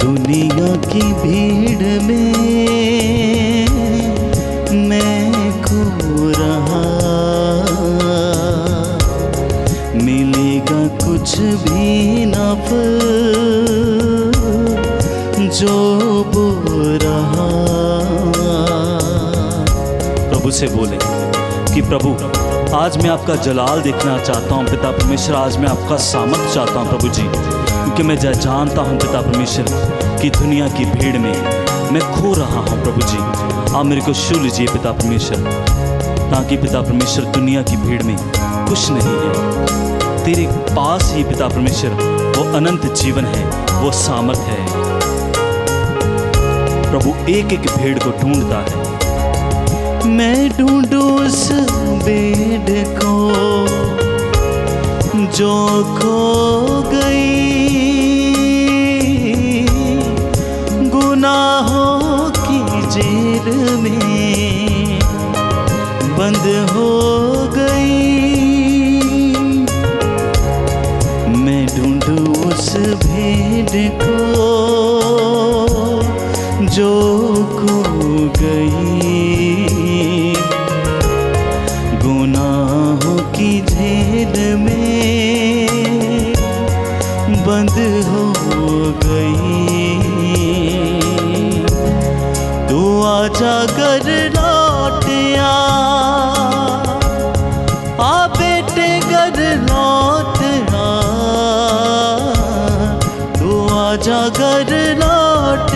दुनिया की भीड़ में मैं खो रहा, मिलेगा कुछ भी ना फल जो बो रहा। प्रभु से बोले कि प्रभु आज मैं आपका जलाल देखना चाहता हूँ पिता परमेश्वर, आज मैं आपका सामर्थ चाहता हूँ प्रभु जी, क्योंकि मैं जानता हूँ पिता परमेश्वर कि दुनिया की भीड़ में मैं खो रहा हूँ प्रभु जी। आप मेरे को छू लीजिए पिता परमेश्वर, ताकि पिता परमेश्वर दुनिया की भीड़ में कुछ नहीं है, तेरे पास ही पिता परमेश्वर वो अनंत जीवन है, वो सामर्थ है। प्रभु एक एक भेड़ को ढूंढता है, मैं ढूंढूं उस भेड़ को जो खो गई, गुनाहों की जेल में बंद हो गई। मैं ढूंढूं उस भेड़ को जो खो गई, गुनाहों की जेल में बंद हो गई। तू आजा घर लौट आ बेटे घर लौट आ, तू आजा घर लौट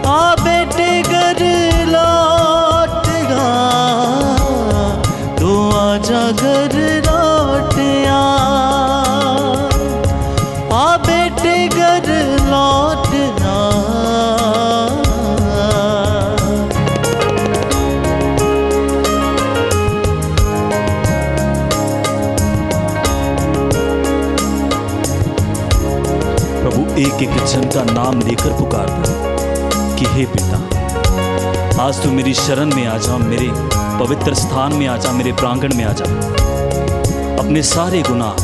आ बेटे घर लौट आ, तू आजा घर लौट आ बेटे घर लौट आ। एक एक जन का नाम लेकर पुकारता है कि हे पिता, आज तू मेरी शरण में आ जा, मेरे पवित्र स्थान में आ जा, मेरे प्रांगण में आ जा। अपने सारे गुनाह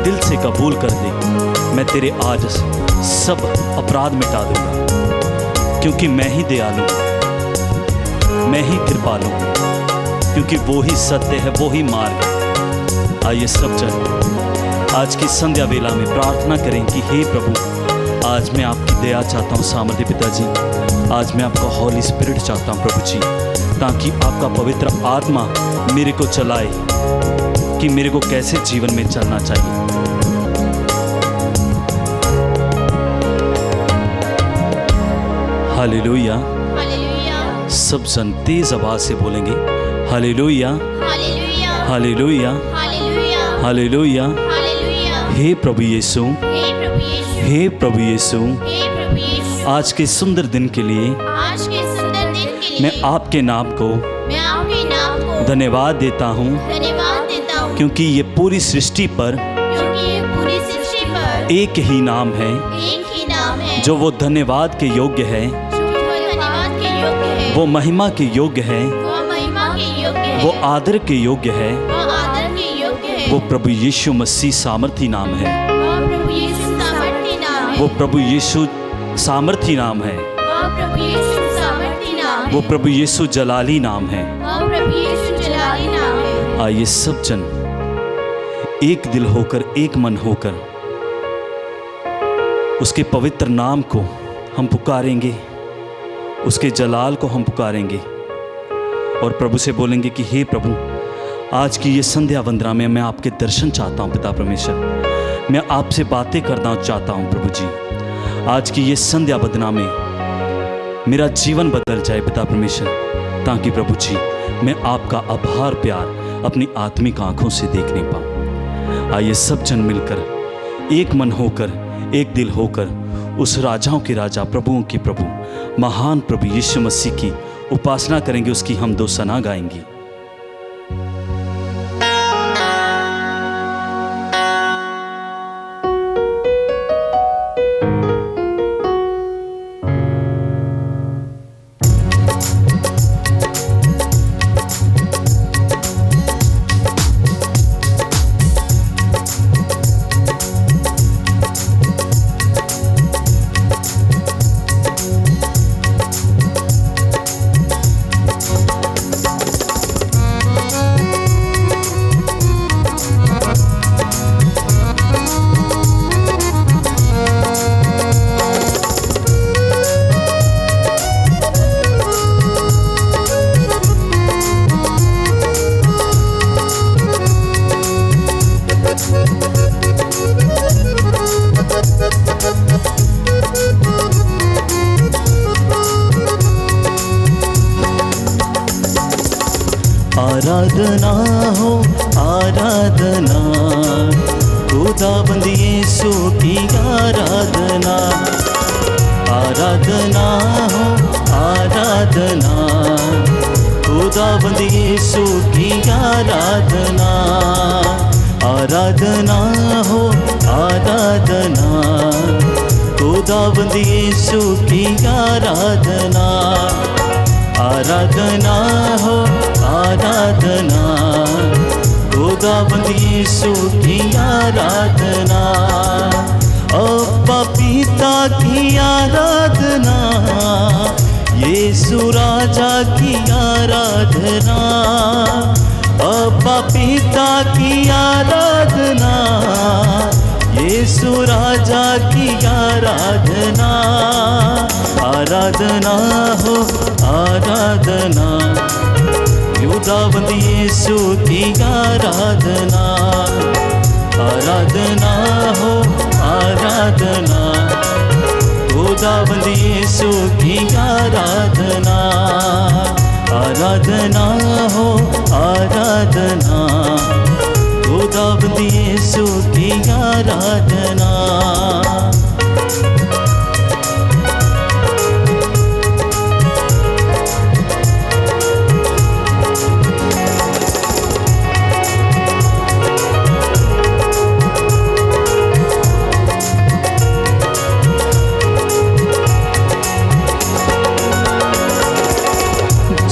दिल से कबूल कर दे, मैं तेरे आज सब अपराध मिटा दूंगा, क्योंकि मैं ही दयालु, मैं ही कृपालु, क्योंकि वो ही सत्य है, वो ही मार्ग है। आइए सब जन आज की संध्या वेला में प्रार्थना करें कि हे प्रभु, आज मैं आपकी दया चाहता हूँ सामर्थ्य पिताजी, आज मैं आपका हॉली स्पिरिट चाहता हूँ प्रभु जी, ताकि आपका पवित्र आत्मा मेरे को चलाए कि मेरे को कैसे जीवन में चलना चाहिए। Hallelujah, hallelujah. सब जन तेज आवाज से बोलेंगे hallelujah, hallelujah, hallelujah, hallelujah, hallelujah. हे प्रभु यीशु, हे प्रभु यीशु, आज के सुंदर दिन के लिए मैं आपके नाम को धन्यवाद देता हूँ, क्योंकि ये पूरी सृष्टि पर एक ही नाम है जो वो धन्यवाद के योग्य है, वो महिमा के योग्य है, वो आदर के योग्य है, वो प्रभु यीशु मसीह सामर्थी नाम है, वो प्रभु यीशु सामर्थी नाम है, वो प्रभु यीशु जलाली नाम है। आइए सब जन एक दिल होकर, एक मन होकर उसके पवित्र नाम को हम पुकारेंगे, उसके जलाल को हम पुकारेंगे और प्रभु से बोलेंगे कि हे प्रभु, आज की ये संध्या वंदना में मैं आपके दर्शन चाहता हूँ पिता परमेश्वर, मैं आपसे बातें करना चाहता हूँ प्रभु जी। आज की ये संध्या वंदना में मेरा जीवन बदल जाए पिता परमेश्वर, ताकि प्रभु जी मैं आपका आभार प्यार अपनी आत्मिक आंखों से देख नहीं पाऊँ। आइए सब जन मिलकर एक मन होकर, एक दिल होकर उस राजाओं के राजा, प्रभुओं के प्रभु, महान प्रभु यीशु मसीह की उपासना करेंगे, उसकी हम दो सना गाएंगे। आराधना हो आराधना, खुदाबंद यीशु की आराधना। आराधना हो आराधना, खुदाबंद यीशु की आराधना। आराधना हो आराधना, खुदाबंद यीशु की आराधना। आराधना हो आराधना, खुदाबंद यीशु की आराधना। अब्बा पिता की आराधना, यीशु राजा की आराधना। अब्बा पिता की आराधना, यीशु राजा की आराधना। आराधना हो आराधना, खुदाबंद यीशु की आराधना। आराधना हो आराधना, खुदाबंद यीशु की आराधना। आराधना हो आराधना, खुदाबंद यीशु की आराधना।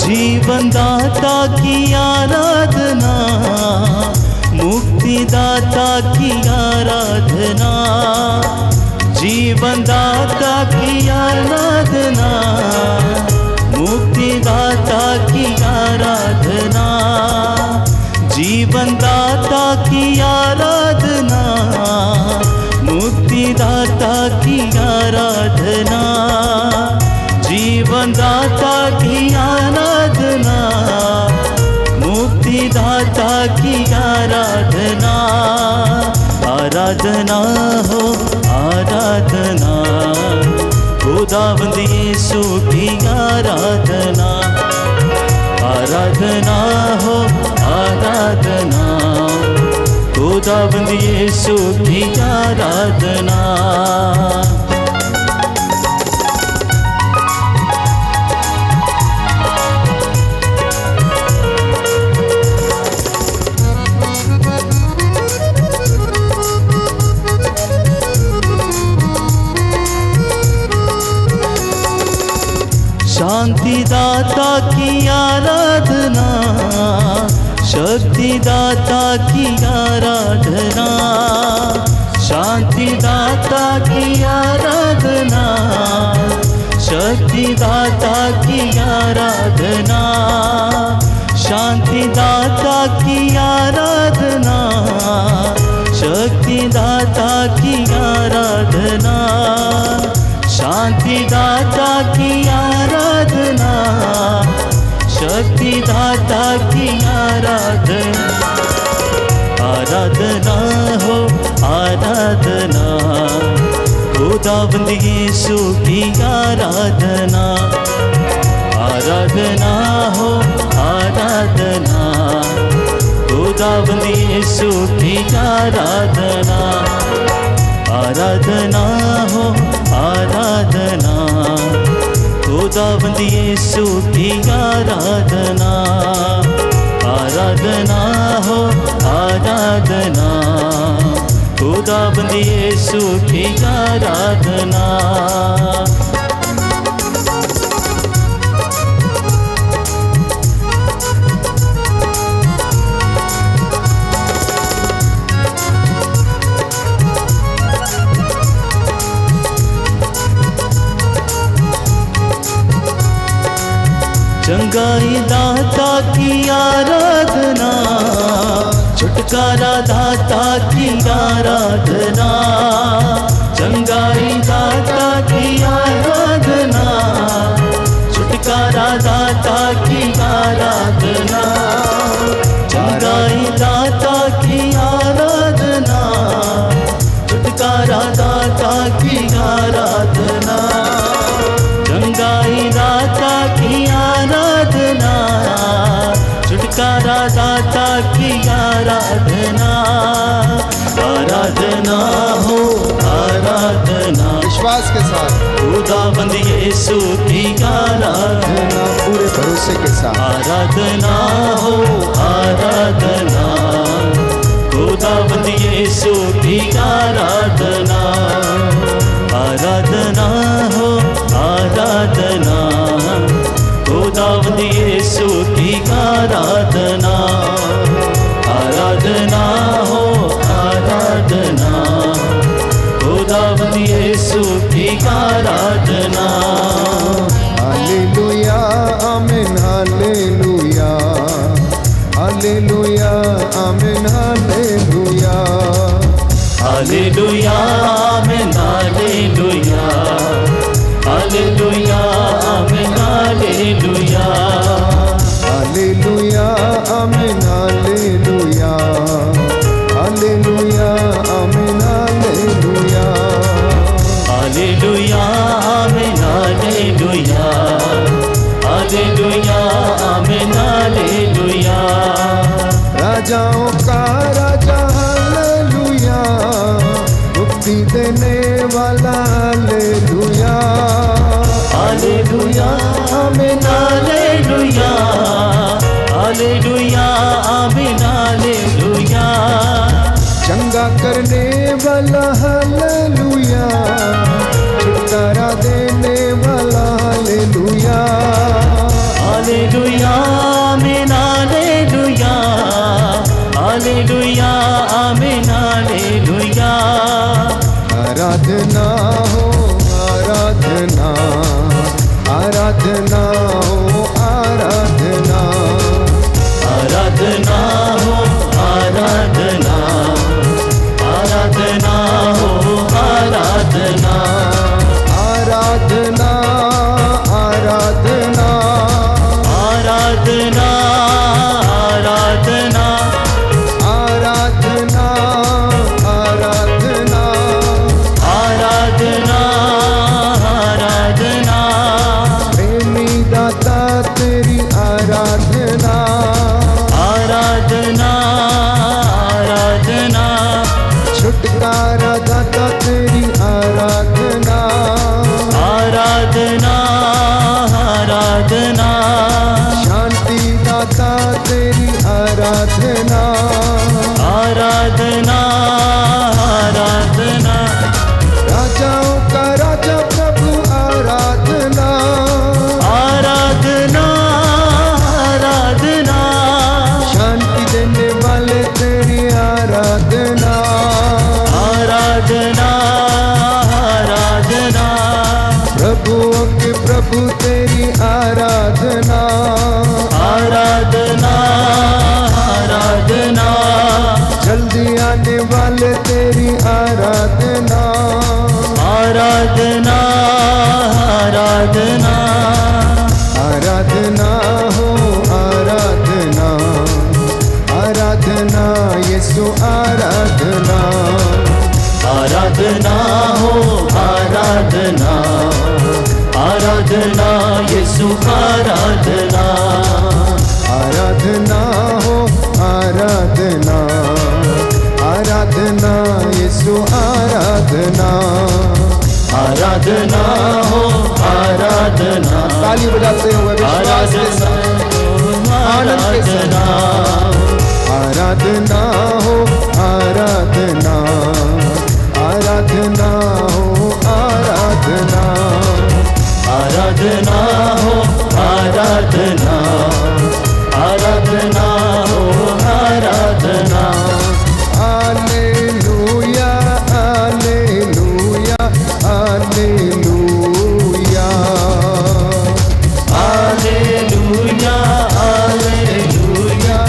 जीवनदाता की आराधना, मुक्तिदाता की आराधना। जीवनदाता की आराधना, मुक्तिदाता की आराधना। जीवनदाता की आराधना, मुक्तिदाता की आराधना। जीवनदाता की आराधना, मुक्तिदाता की आराधना। आराधना हो आराधना, खुदाबंद यीशु की आराधना। आराधना हो आराधना, खुदाबंद यीशु की आराधना। शांतिदाता की आराधना, शक्तिदाता की आराधना। शांतिदाता की आराधना, शक्तिदाता की आराधना। शांतिदाता की आराधना, शक्तिदाता की आराधना। शांतिदाता की आराधना, शक्तिदाता की आराधना। आराधना हो आराधना, खुदाबंद यीशु की आराधना। आराधना हो आराधना, खुदाबंद यीशु की आराधना। आराधना हो आराधना, खुदाबंद यीशु की आराधना। आराधना हो आराधना, खुदाबंद यीशु की आराधना। चंगाई दाता की आराधना, छुटकारा दाता की आराधना। चंगाई दाता की आराधना, छुटकारा दाता की आराधना। चंगाई दाता की आराधना, छुटकारा दाता की आराधना। चंगाई दाता की आराधना, छुटकारा की आराधना, आराधना हो आराधना, विश्वास के साथ खुदाबंद यीशु की आराधना, पूरे भरोसे के साथ आराधना हो आराधना, खुदाबंद यीशु की आराधना, आराधना हो आराधना, खुदाबंद यीशु की आराधना, आराधना हो आराधना, खुदाबंद यीशु की आराधना। हालेलुया आमीन हालेलुया, हालेलुया आमीन हालेलुया, हालेलुया आमीन हालेलुया, हालेलुया आमीन हालेलुया, हालेलुया आमीन हालेलुया, हालेलुया आमीन हालेलुया, हालेलुया आमीन हालेलुया, हालेलुया आमीन हालेलुया, राजाओं का राजा हालेलुया, मुक्ति देने वाला हालेलुया, हालेलुया आमीन हालेलुया, हालेलुया आमीन हालेलुया, चंगा करने वाला हालेलुया, छुटकारा देने वाला हालेलुया, हालेलुया आमीन हालेलुया, हालेलुया आमीन हालेलुया, आराधना हो आराधना, आराधना हो आराधना, आराधना हो आराधना, आराधना हो आराधना, आराधना आराधना, आराधना आराधना, आराधना आराधना, आराधना आराधना, प्रेमी दाता तेरी आराधना, आराधना आराधना, छुटकारा दाता तेरी आराधना, आराधना आराधना, शांति दाता तेरी आराधना, आराधना आराधना, राजाओं का राजा प्रभु आराधना, आराधना आराधना, शांति देने वाले तेरी आराधना, आराधना आराधना, प्रभुओं के प्रभु तेरी आराधना, आराधना आराधना, जल्दी आने वाले तेरी आराधना, आराधना आराधना, आराधना हो आराधना, आराधना यीशु आराधना, आराधना हो आराधना, आराधना यीशु आराधना, आराधना हो आराधना, आराधना यीशु आराधना, आराधना हो आराधना, ताली बजाते हुए विश्वास के साथ आनंद के साथ, आराधना हो आराधना, आराधना हो आराधना, आराधना हो आराधना, आराधना हो आराधना, hallelujah hallelujah hallelujah, hallelujah hallelujah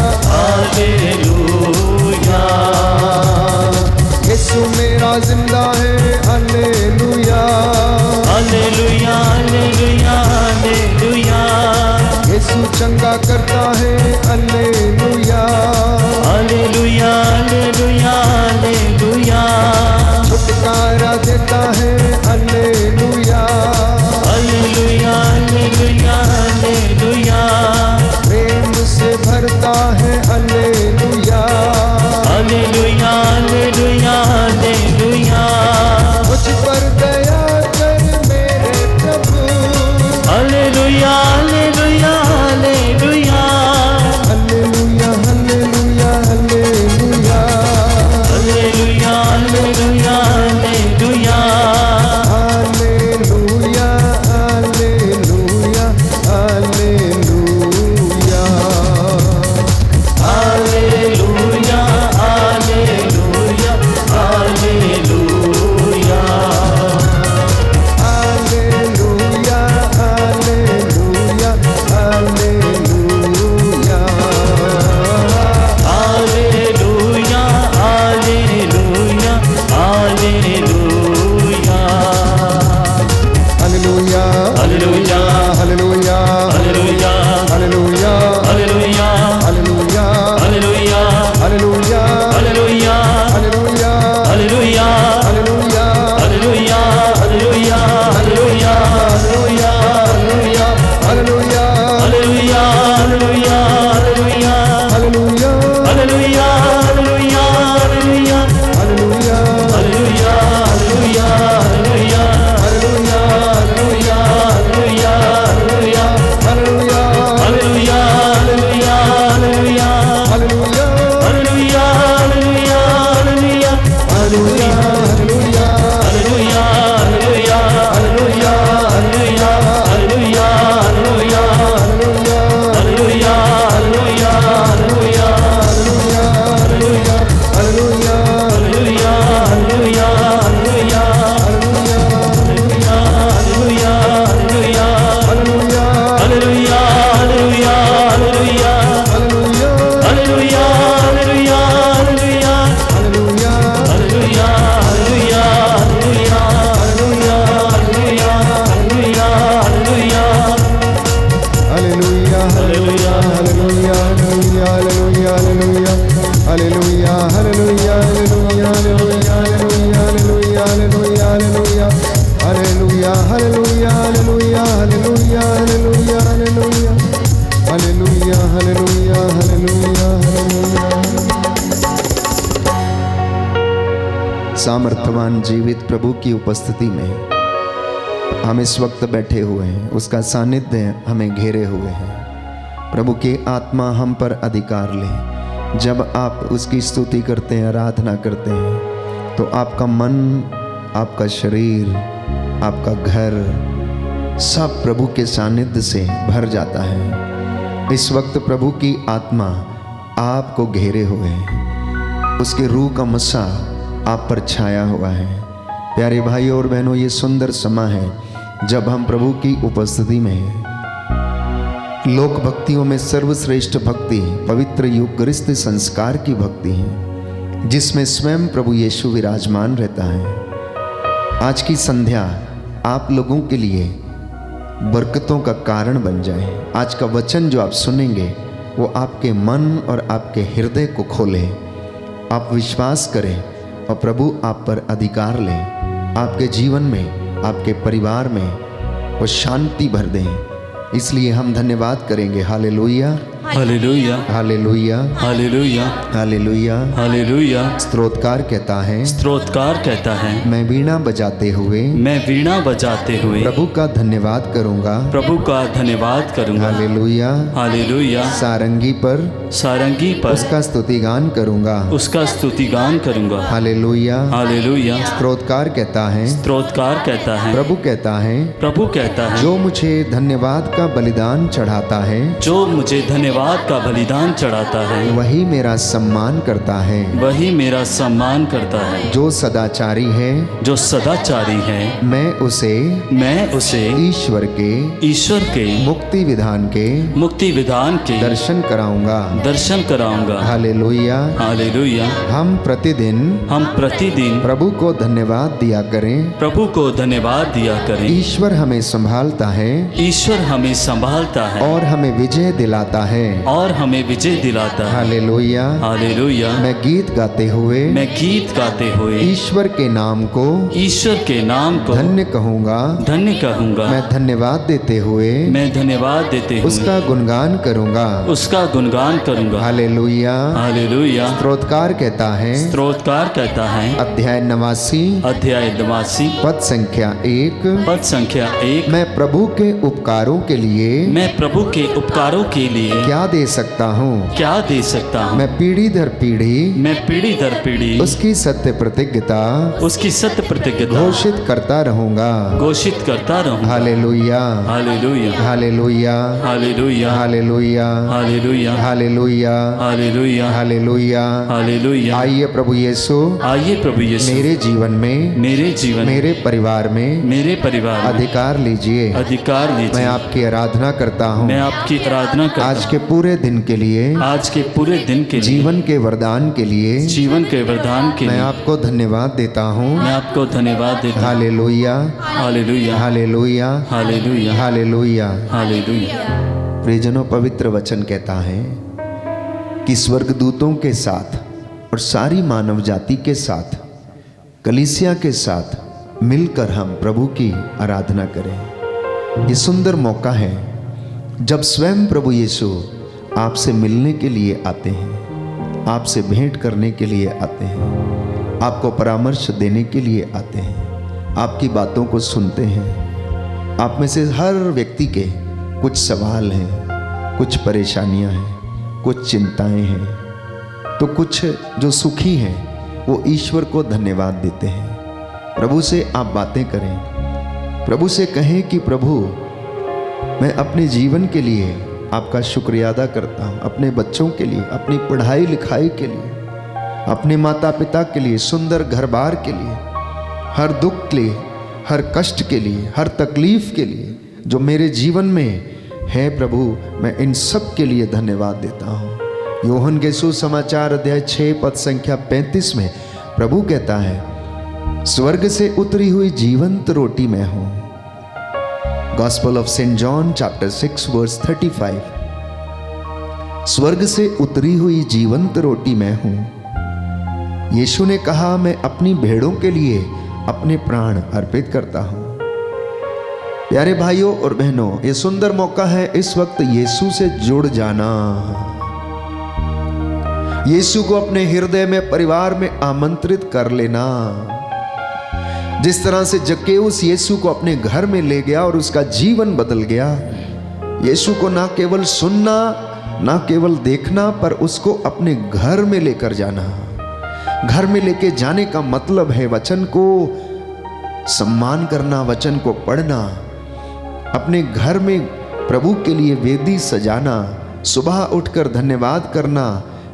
hallelujah hallelujah hallelujah hallelujah hallelujah hallelujah hallelujah hallelujah hallelujah hallelujah hallelujah hallelujah hallelujah hallelujah hallelujah hallelujah hallelujah. सामर्थ्यवान जीवित प्रभु की उपस्थिति में हम इस वक्त बैठे हुए हैं, उसका सानिध्य हमें घेरे हुए हैं। प्रभु की आत्मा हम पर अधिकार ले। जब आप उसकी स्तुति करते हैं, आराधना करते हैं, तो आपका मन, आपका शरीर, आपका घर सब प्रभु के सानिध्य से भर जाता है। इस वक्त प्रभु की आत्मा आपको घेरे हुए है, उसके रूह का मसा आप पर छाया हुआ है। प्यारे भाइयों और बहनों, ये सुंदर समय है जब हम प्रभु की उपस्थिति में हैं। लोक भक्तियों में सर्वश्रेष्ठ भक्ति पवित्र यूकरिस्त संस्कार की भक्ति है, जिसमें स्वयं प्रभु यीशु विराजमान रहता है। आज की संध्या आप लोगों के लिए बरकतों का कारण बन जाए। आज का वचन जो आप सुनेंगे वो आपके मन और आपके हृदय को खोले, आप विश्वास करें और प्रभु आप पर अधिकार लें। आपके जीवन में, आपके परिवार में वो शांति भर दें। इसलिए हम धन्यवाद करेंगे। Hallelujah hallelujah hallelujah hallelujah hallelujah hallelujah. स्तोत्रकार कहता है, स्तोत्रकार कहता है, मैं वीणा बजाते हुए मैं वीणा बजाते हुए प्रभु का धन्यवाद करूंगा। प्रभु का धन्यवाद करूंगा। Hallelujah hallelujah. सारंगी पर सारंगी पर उसका स्तुतिगान करूंगा। उसका स्तुतिगान करूंगा। Hallelujah hallelujah. स्तोत्रकार कहता है, स्तोत्रकार कहता है, प्रभु कहता है, प्रभु कहता है, जो मुझे धन्यवाद का बलिदान चढ़ाता है, जो मुझे धन्यवाद का बलिदान चढ़ाता है, वही मेरा सम्मान करता है। वही मेरा सम्मान करता है। जो सदाचारी है, जो सदाचारी है, मैं उसे ईश्वर के मुक्ति विधान के विधान के दर्शन कराऊंगा। हालेलुया। हालेलुया। हम प्रतिदिन प्रभु को धन्यवाद दिया करें। प्रभु को धन्यवाद दिया करें। ईश्वर हमें संभालता है, ईश्वर हमें संभालता है और हमें विजय दिलाता है। Hallelujah hallelujah. मैं गीत गाते हुए ईश्वर के नाम को धन्य कहूंगा। मैं धन्यवाद देते हुए उसका गुणगान करूंगा। Hallelujah hallelujah. स्तोत्रकार कहता है, अध्याय 89 पद संख्या 1, मैं प्रभु के उपकारों के लिए क्या दे सकता हूँ। मैं पीढ़ी दर पीढ़ी उसकी सत्य प्रतिज्ञता घोषित करता रहूंगा। Hallelujah hallelujah hallelujah hallelujah hallelujah hallelujah hallelujah hallelujah hallelujah hallelujah. आइए प्रभु यीशु मेरे जीवन में, मेरे परिवार में अधिकार लीजिए। मैं आपकी आराधना करता हूँ। आज के पूरे दिन के लिए, जीवन के वरदान के लिए मैं आपको धन्यवाद देता हूँ। Hallelujah hallelujah hallelujah hallelujah hallelujah. Hallelujah. प्रियजनों, पवित्र वचन कहता है कि स्वर्गदूतों के साथ और सारी मानव जाति के साथ, कलीसिया के साथ मिलकर हम प्रभु की आराधना करें। ये सुंदर मौका है जब स्वयं प्रभु यीशु आपसे मिलने के लिए आते हैं, आपसे भेंट करने के लिए आते हैं, आपको परामर्श देने के लिए आते हैं, आपकी बातों को सुनते हैं। आप में से हर व्यक्ति के कुछ सवाल हैं, कुछ परेशानियां हैं, कुछ चिंताएं हैं, तो कुछ जो सुखी हैं वो ईश्वर को धन्यवाद देते हैं। प्रभु से आप बातें करें, प्रभु से कहें कि प्रभु, मैं अपने जीवन के लिए आपका शुक्रिया अदा करता हूँ, अपने बच्चों के लिए, अपनी पढ़ाई लिखाई के लिए, अपने माता पिता के लिए, सुंदर घर बार के लिए, हर दुख के लिए, हर कष्ट के लिए, हर तकलीफ के लिए जो मेरे जीवन में है। प्रभु, मैं इन सब के लिए धन्यवाद देता हूँ। यूहन्ना के सुसमाचार अध्याय 6 पद संख्या 35 में प्रभु कहता है, स्वर्ग से उतरी हुई जीवंत रोटी मैं हूँ। Gospel of St. John chapter 6 verse 35। स्वर्ग से उतरी हुई जीवंत रोटी मैं हूं। यीशु ने कहा, मैं अपनी भेड़ों के लिए अपने प्राण अर्पित करता हूं। प्यारे भाइयों और बहनों, ये सुंदर मौका है इस वक्त यीशु से जुड़ जाना, यीशु को अपने हृदय में, परिवार में आमंत्रित कर लेना। जिस तरह से जक्केउस यीशु को अपने घर में ले गया और उसका जीवन बदल गया, यीशु को ना केवल सुनना, ना केवल देखना, पर उसको अपने घर में लेकर जाना। घर में लेके जाने का मतलब है वचन को सम्मान करना, वचन को पढ़ना, अपने घर में प्रभु के लिए वेदी सजाना, सुबह उठकर धन्यवाद करना,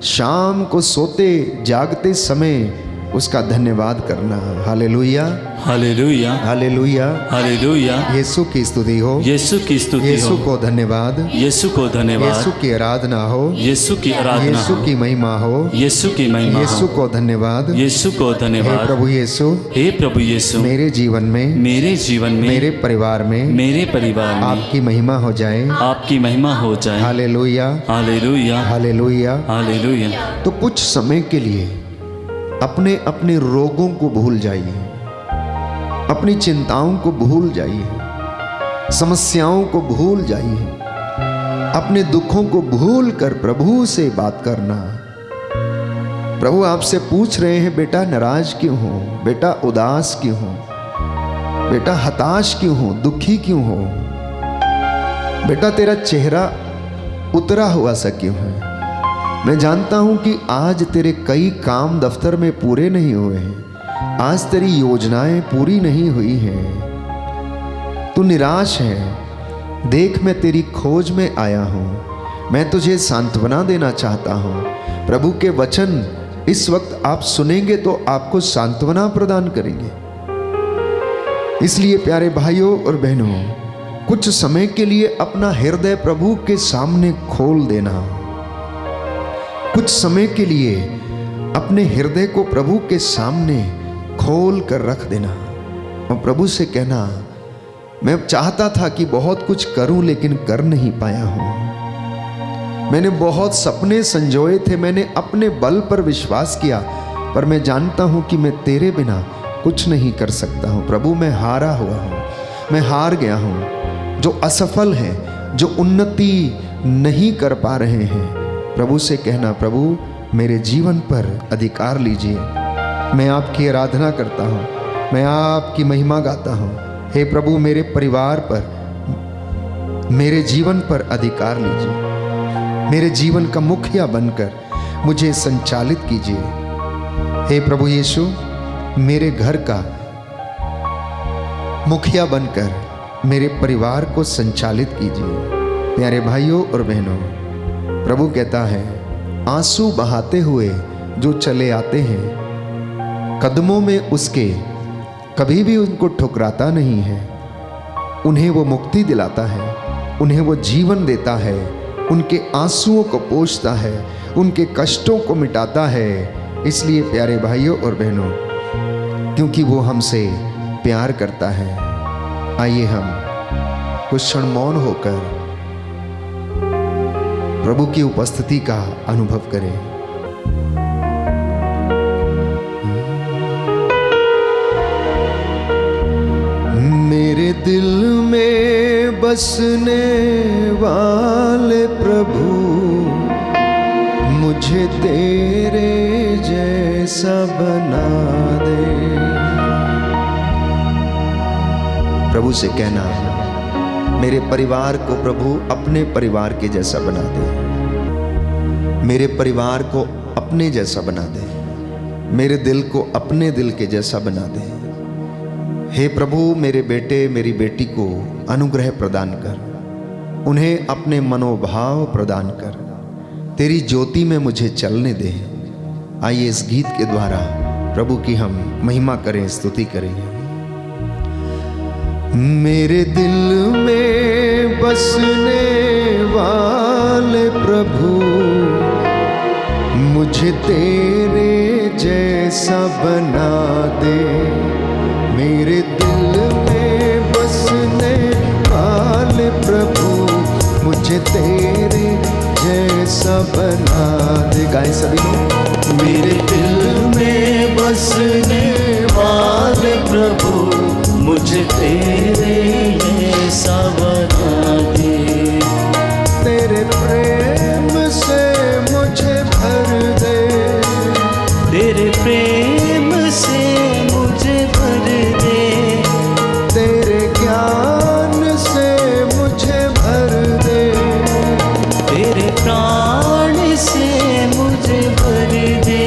शाम को सोते जागते समय उसका धन्यवाद करना। Hallelujah, hallelujah, hallelujah, hallelujah. Yeshu की स्तुति हो, यीशु की स्तुति यीशु हो, को धन्यवाद, यीशु को धन्यवाद, यीशु की आराधना हो, यीशु की आराधना यीशु हो, की महिमा हो, यीशु की महिमा यीशु हो, को धन्यवाद, यीशु को हे धन्यवाद। प्रभु यीशु, हे प्रभु यीशु, मेरे जीवन में, मेरे जीवन में, मेरे परिवार में मेरे परिवार में आपकी महिमा हो जाए। आपकी महिमा हो जाए। Hallelujah, hallelujah, hallelujah. हालेलुया। तो कुछ समय के लिए अपने अपने रोगों को भूल जाइए, अपनी चिंताओं को भूल जाइए, समस्याओं को भूल जाइए, अपने दुखों को भूल कर प्रभु से बात करना। प्रभु आपसे पूछ रहे हैं, बेटा नाराज क्यों हो, बेटा उदास क्यों हो, बेटा हताश क्यों हो, दुखी क्यों हो, बेटा तेरा चेहरा उतरा हुआ सा क्यों है। मैं जानता हूं कि आज तेरे कई काम दफ्तर में पूरे नहीं हुए हैं, आज तेरी योजनाएं पूरी नहीं हुई हैं, तू निराश है। देख, मैं तेरी खोज में आया हूं, मैं तुझे सांत्वना देना चाहता हूं। प्रभु के वचन इस वक्त आप सुनेंगे तो आपको सांत्वना प्रदान करेंगे। इसलिए प्यारे भाइयों और बहनों, कुछ समय के लिए अपना हृदय प्रभु के सामने खोल देना, कुछ समय के लिए अपने हृदय को प्रभु के सामने खोल कर रख देना और प्रभु से कहना, मैं चाहता था कि बहुत कुछ करूं लेकिन कर नहीं पाया हूं। मैंने बहुत सपने संजोए थे, मैंने अपने बल पर विश्वास किया, पर मैं जानता हूं कि मैं तेरे बिना कुछ नहीं कर सकता हूं। प्रभु, मैं हारा हुआ हूं, मैं हार गया हूं। जो असफल हैं, जो उन्नति नहीं कर पा रहे हैं, प्रभु से कहना, प्रभु मेरे जीवन पर अधिकार लीजिए। मैं आपकी आराधना करता हूँ, मैं आपकी महिमा गाता हूँ। हे प्रभु, मेरे परिवार पर, मेरे जीवन पर अधिकार लीजिए। मेरे जीवन का मुखिया बनकर मुझे संचालित कीजिए। हे प्रभु यीशु, मेरे घर का मुखिया बनकर मेरे परिवार को संचालित कीजिए। प्यारे भाइयों और बहनों, प्रभु कहता है, आंसू बहाते हुए जो चले आते हैं, कदमों में उसके कभी भी उनको ठुकराता नहीं है। उन्हें वो मुक्ति दिलाता है, उन्हें वो जीवन देता है, उनके आंसुओं को पोंछता है, उनके कष्टों को मिटाता है। इसलिए प्यारे भाइयों और बहनों, क्योंकि वो हमसे प्यार करता है, आइए हम कुछ क्षण मौन होकर प्रभु की उपस्थिति का अनुभव करें। मेरे दिल में बसने वाले प्रभु, मुझे तेरे जैसा बना दे। प्रभु से कहना, मेरे परिवार को प्रभु अपने परिवार के जैसा बना दे, मेरे परिवार को अपने जैसा बना दे, मेरे दिल को अपने दिल के जैसा बना दे। हे प्रभु, मेरे बेटे मेरी बेटी को अनुग्रह प्रदान कर, उन्हें अपने मनोभाव प्रदान कर, तेरी ज्योति में मुझे चलने दे। आइए इस गीत के द्वारा प्रभु की हम महिमा करें, स्तुति करें। मेरे दिल में बसने वाले प्रभु, मुझे तेरे जैसा बना दे। मेरे दिल में बसने वाले प्रभु, मुझे तेरे जैसा जैसा बना दे। गाएं सभी लोग। मेरे दिल में बसने वाले प्रभु मुझे तेरे जैसा बना दे। तेरे प्रेम से मुझे भर दे। तेरे प्रेम से मुझे भर दे। तेरे ज्ञान से मुझे भर दे। तेरे प्राण से मुझे भर दे।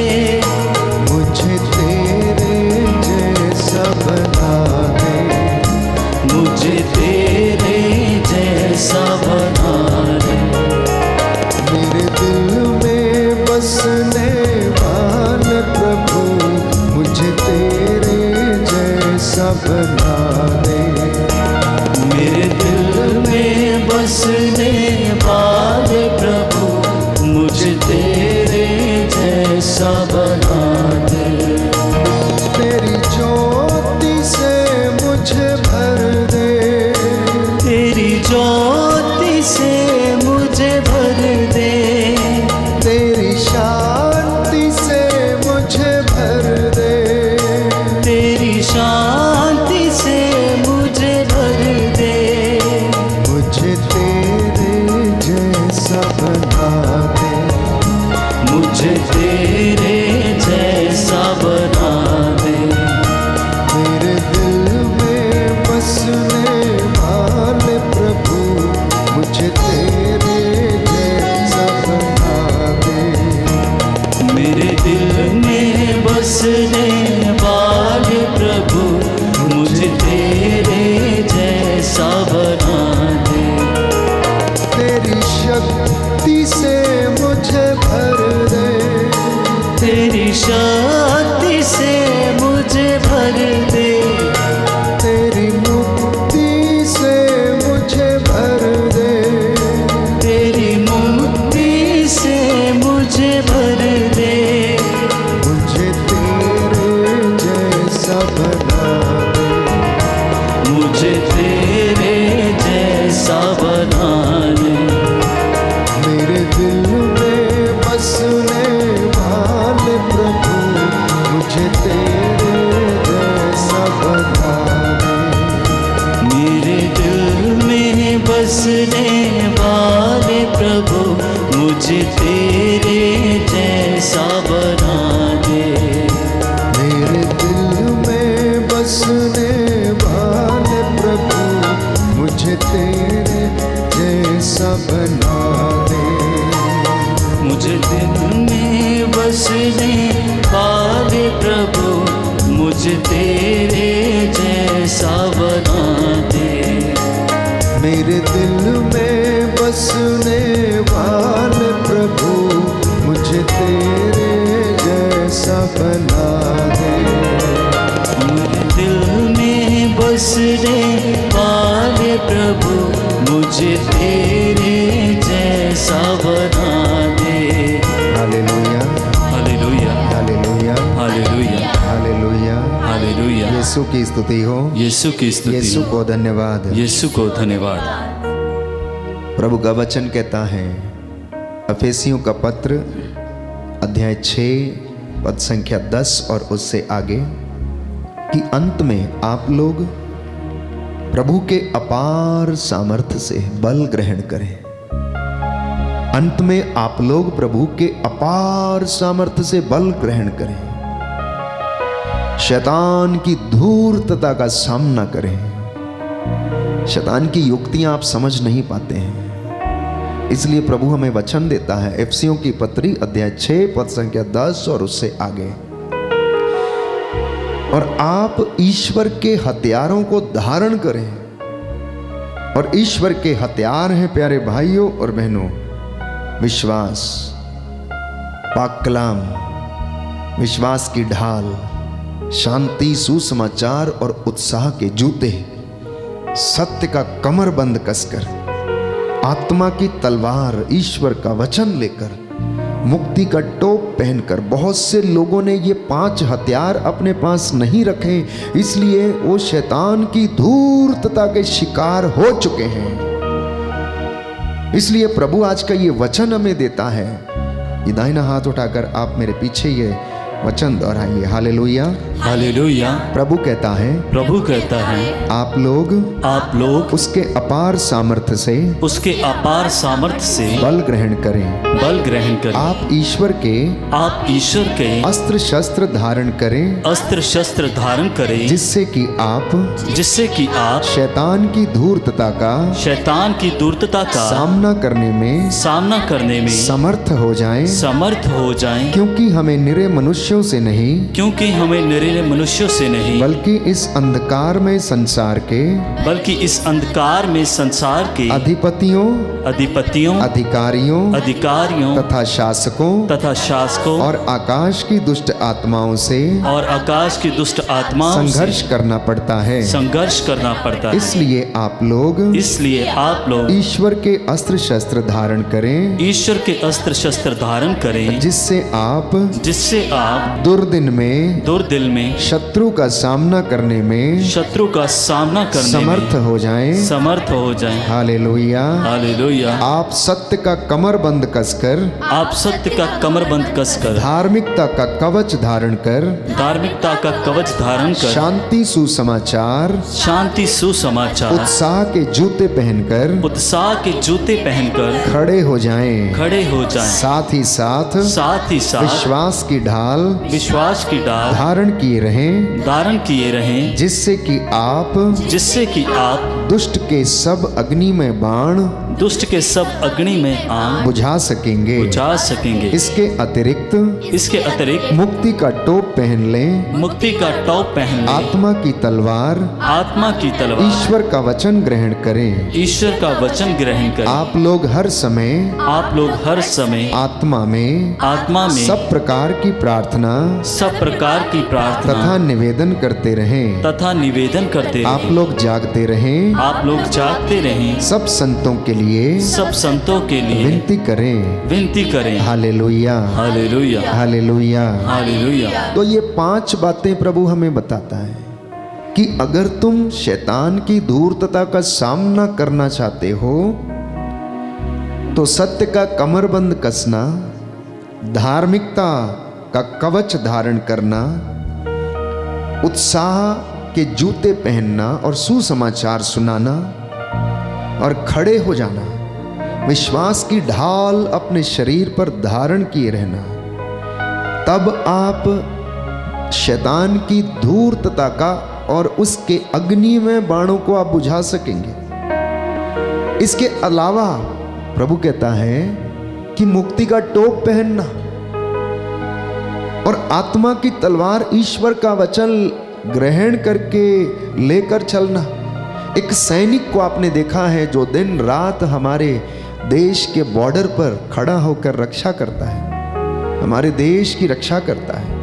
मुझे तेरे जैसा बना दे। मुझे तेरे जैसा बना दे। मेरे दिल में बसने वाले प्रभु मुझे तेरे जैसा बना दे। मेरे दिल में बसने वाले प्रभु मुझे तेरे जैसा बना दे। तेरी ज्योति से मुझे भर दे। तेरी ज्योति से मुझे भर दे। तेरी शांति से मुझे भर दे। तेरी शांति से मुझे भर दे। मुझे तेरे जैसा बना दे। मुझे तेरे जैसा बना दे। मेरे दिल में बसने वाले प्रभु मुझे तेरे जैसा बना दे। मेरे दिल में बसने वाले प्रभु मुझे तेरे जैसा बना दे। तेरी शक्ति से मुझे भर दे। तेरी शक्ति से मुझे भर दे। तेरी मुक्ति से मुझे भर दे। तेरी मुक्ति से मुझे भर दे। मुझे तेरे जैसा बना दे। मुझे तेरे जैसा बना दे। मेरे दिल में बसने वाले प्रभु मुझे तेरे जैसा बना दे। मेरे दिल में बसने वाले प्रभु मुझे तेरे जैसा बना दे। मेरे दिल में बसने वाले प्रभु मुझे तेरे जैसा बना दे। मुझे दिल में बसने वाले प्रभु मुझे तेरे जैसा बना दे। मेरे दिल में बसने वाले प्रभु मुझे तेरे जैसा बना दे। मेरे दिल में बसने वाले प्रभु मुझे तेरे जैसा बना दे। Hallelujah hallelujah hallelujah hallelujah hallelujah. Hallelujah. Yeshu की स्तुति हो। यीशु की स्तुति। यीशु को धन्यवाद। यीशु को धन्यवाद। प्रभु का वचन कहता है अफेसियों का पत्र अध्याय 6 पद संख्या 10 और उससे आगे कि अंत में आप लोग प्रभु के अपार सामर्थ्य से बल ग्रहण करें। अंत में आप लोग प्रभु के अपार सामर्थ्य से बल ग्रहण करें। शैतान की धूर्तता का सामना करें। शैतान की युक्तियां आप समझ नहीं पाते हैं, इसलिए प्रभु हमें वचन देता है एफिसियों की पत्री अध्याय 6 पद संख्या 10 और उससे आगे, और आप ईश्वर के हथियारों को धारण करें। और ईश्वर के हथियार हैं प्यारे भाइयों और बहनों, विश्वास, पाक कलाम, विश्वास की ढाल, शांति, सुसमाचार और उत्साह के जूते, सत्य का कमरबंद कसकर, आत्मा की तलवार ईश्वर का वचन लेकर, मुक्ति का टोप पहनकर। बहुत से लोगों ने ये 5 हथियार अपने पास नहीं रखे, इसलिए वो शैतान की धूर्तता के शिकार हो चुके हैं। इसलिए प्रभु आज का ये वचन हमें देता है। ये दाहिना हाथ उठाकर आप मेरे पीछे ये वचन दोहराइए। हालेलुया। हालेलुया। प्रभु कहता है, प्रभु कहता है, आप लोग उसके अपार सामर्थ्य से बल ग्रहण करें। आप ईश्वर के अस्त्र शस्त्र धारण करें, जिससे कि आप शैतान की धूर्तता का सामना करने में समर्थ हो जाएं। क्योंकि हमें निरे मनुष्यों से नहीं, बल्कि इस अंधकार में संसार के अधिपतियों, अधिकारियों तथा शासकों और आकाश की दुष्ट आत्माओं से संघर्ष करना पड़ता है। इसलिए आप लोग ईश्वर के अस्त्र शस्त्र धारण करें, जिससे आप दुर्दिन में शत्रु का सामना करने में समर्थ हो जाएं। हालेलुया। आप सत्य का कमरबंद कसकर धार्मिकता का कवच धारण कर शांति सुसमाचार उत्साह के जूते पहनकर खड़े हो जाएं। साथ ही साथ विश्वास की ढाल धारण किए रहें, जिससे कि आप दुष्ट के सब अग्नि में बाण बुझा सकेंगे। इसके अतिरिक्त मुक्ति का टोप पहन लें। आत्मा की तलवार ईश्वर का वचन ग्रहण करें। आप लोग हर समय आत्मा में सब प्रकार की प्रार्थना तथा निवेदन करते रहें। आप लोग जागते रहें। सब संतों के लिए विनती करें। हालेलुया। तो ये 5 बातें प्रभु हमें बताता है कि अगर तुम शैतान की धूर्तता का सामना करना चाहते हो तो सत्य का कमरबंद कसना, धार्मिकता का कवच धारण करना, उत्साह के जूते पहनना और सुसमाचार सुनाना और खड़े हो जाना, विश्वास की ढाल अपने शरीर पर धारण किए रहना, तब आप शैतान की धूर्तता का और उसके अग्नि में बाणों को आप बुझा सकेंगे। इसके अलावा प्रभु कहता है कि मुक्ति का टोप पहनना और आत्मा की तलवार ईश्वर का वचन ग्रहण करके लेकर चलना। एक सैनिक को आपने देखा है जो दिन रात हमारे देश के बॉर्डर पर खड़ा होकर रक्षा करता है, हमारे देश की रक्षा करता है।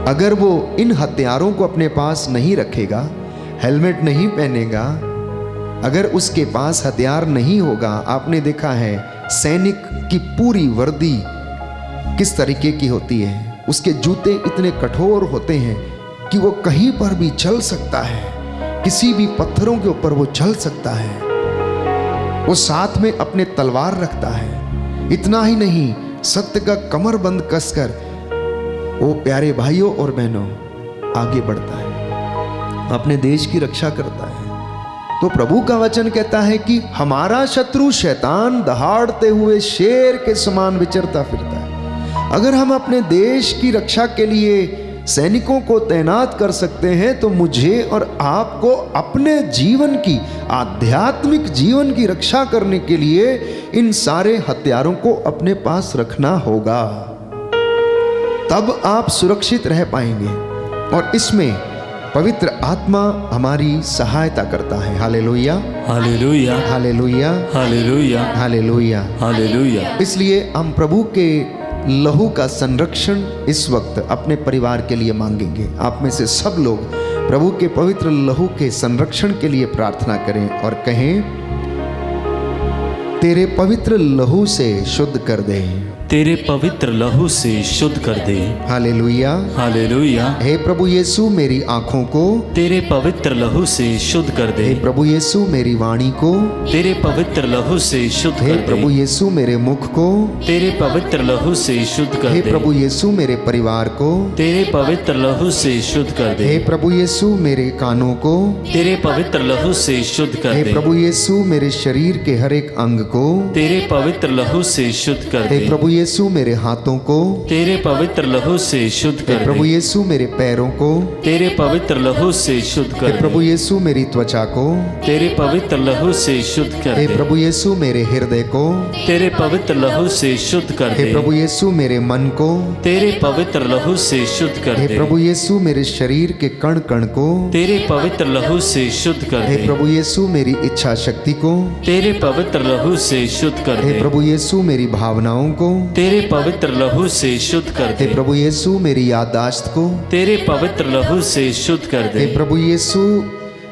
अगर वो इन हथियारों को अपने पास नहीं रखेगा, हेलमेट नहीं पहनेगा, अगर उसके पास हथियार नहीं होगा, आपने देखा है सैनिक की पूरी वर्दी किस तरीके की होती है, उसके जूते इतने कठोर होते हैं कि वो कहीं पर भी चल सकता है, किसी भी पत्थरों के ऊपर वो चल सकता है। वो साथ में अपने तलवार रखता है। इतना ही नहीं, सत्य का कमरबंद कसकर वो प्यारे भाइयों और बहनों आगे बढ़ता है, अपने देश की रक्षा करता है। तो प्रभु का वचन कहता है कि हमारा शत्रु शैतान दहाड़ते हुए शेर के समान विचरता फिरता है। अगर हम अपने देश की रक्षा के लिए सैनिकों को तैनात कर सकते हैं तो मुझे और आपको अपने जीवन की, आध्यात्मिक जीवन की रक्षा करने के लिए इन सारे हथियारों को अपने पास रखना होगा। तब आप सुरक्षित रह पाएंगे और इसमें पवित्र आत्मा हमारी सहायता करता है। Hallelujah, hallelujah, hallelujah, hallelujah, hallelujah, hallelujah. इसलिए हम प्रभु के लहू का संरक्षण इस वक्त अपने परिवार के लिए मांगेंगे। आप में से सब लोग प्रभु के पवित्र लहू के संरक्षण के लिए प्रार्थना करें और कहें, तेरे पवित्र लहू से शुद्ध कर दे, तेरे पवित्र लहू से शुद्ध कर दे। हालेलुया। हालेलुया। हे प्रभु यीशु मेरी आंखों को तेरे पवित्र लहू से शुद्ध कर दे। हे प्रभु यीशु मेरी वाणी को तेरे पवित्र लहू से शुद्ध हे कर दे। प्रभु यीशु मेरे मुख को तेरे पवित्र लहू से शुद्ध कर हे दे। प्रभु यीशु मेरे परिवार को तेरे पवित्र लहू से शुद्ध कर दे। हे प्रभु यीशु मेरे कानों को तेरे पवित्र लहू से शुद्ध कर हे दे। प्रभु यीशु मेरे शरीर के हर एक अंग को तेरे पवित्र लहू से शुद्ध कर हे दे। प्रभु यीशु मेरे हाथों को तेरे पवित्र लहू से शुद्ध हे कर प्रभु दे। यीशु मेरे पैरों को तेरे पवित्र लहू से शुद्ध हे कर प्रभु दे। यीशु मेरी त्वचा को तेरे पवित्र लहू से शुद्ध कर हे दे। प्रभु यीशु मेरे हृदय को तेरे पवित्र लहू से शुद्ध कर हे दे। प्रभु यीशु मेरे मन को तेरे पवित्र लहू से शुद्ध कर हे दे। प्रभु यीशु मेरे शरीर के कण कण को तेरे पवित्र लहू से शुद्ध कर हे दे। प्रभु यीशु मेरी इच्छा शक्ति को तेरे पवित्र लहू से शुद्ध कर हे दे। प्रभु यीशु मेरी भावनाओं को तेरे पवित्र लहू से शुद्ध कर हे दे। प्रभु यीशु मेरी याददाश्त को तेरे पवित्र लहू से शुद्ध कर हे दे। प्रभु यीशु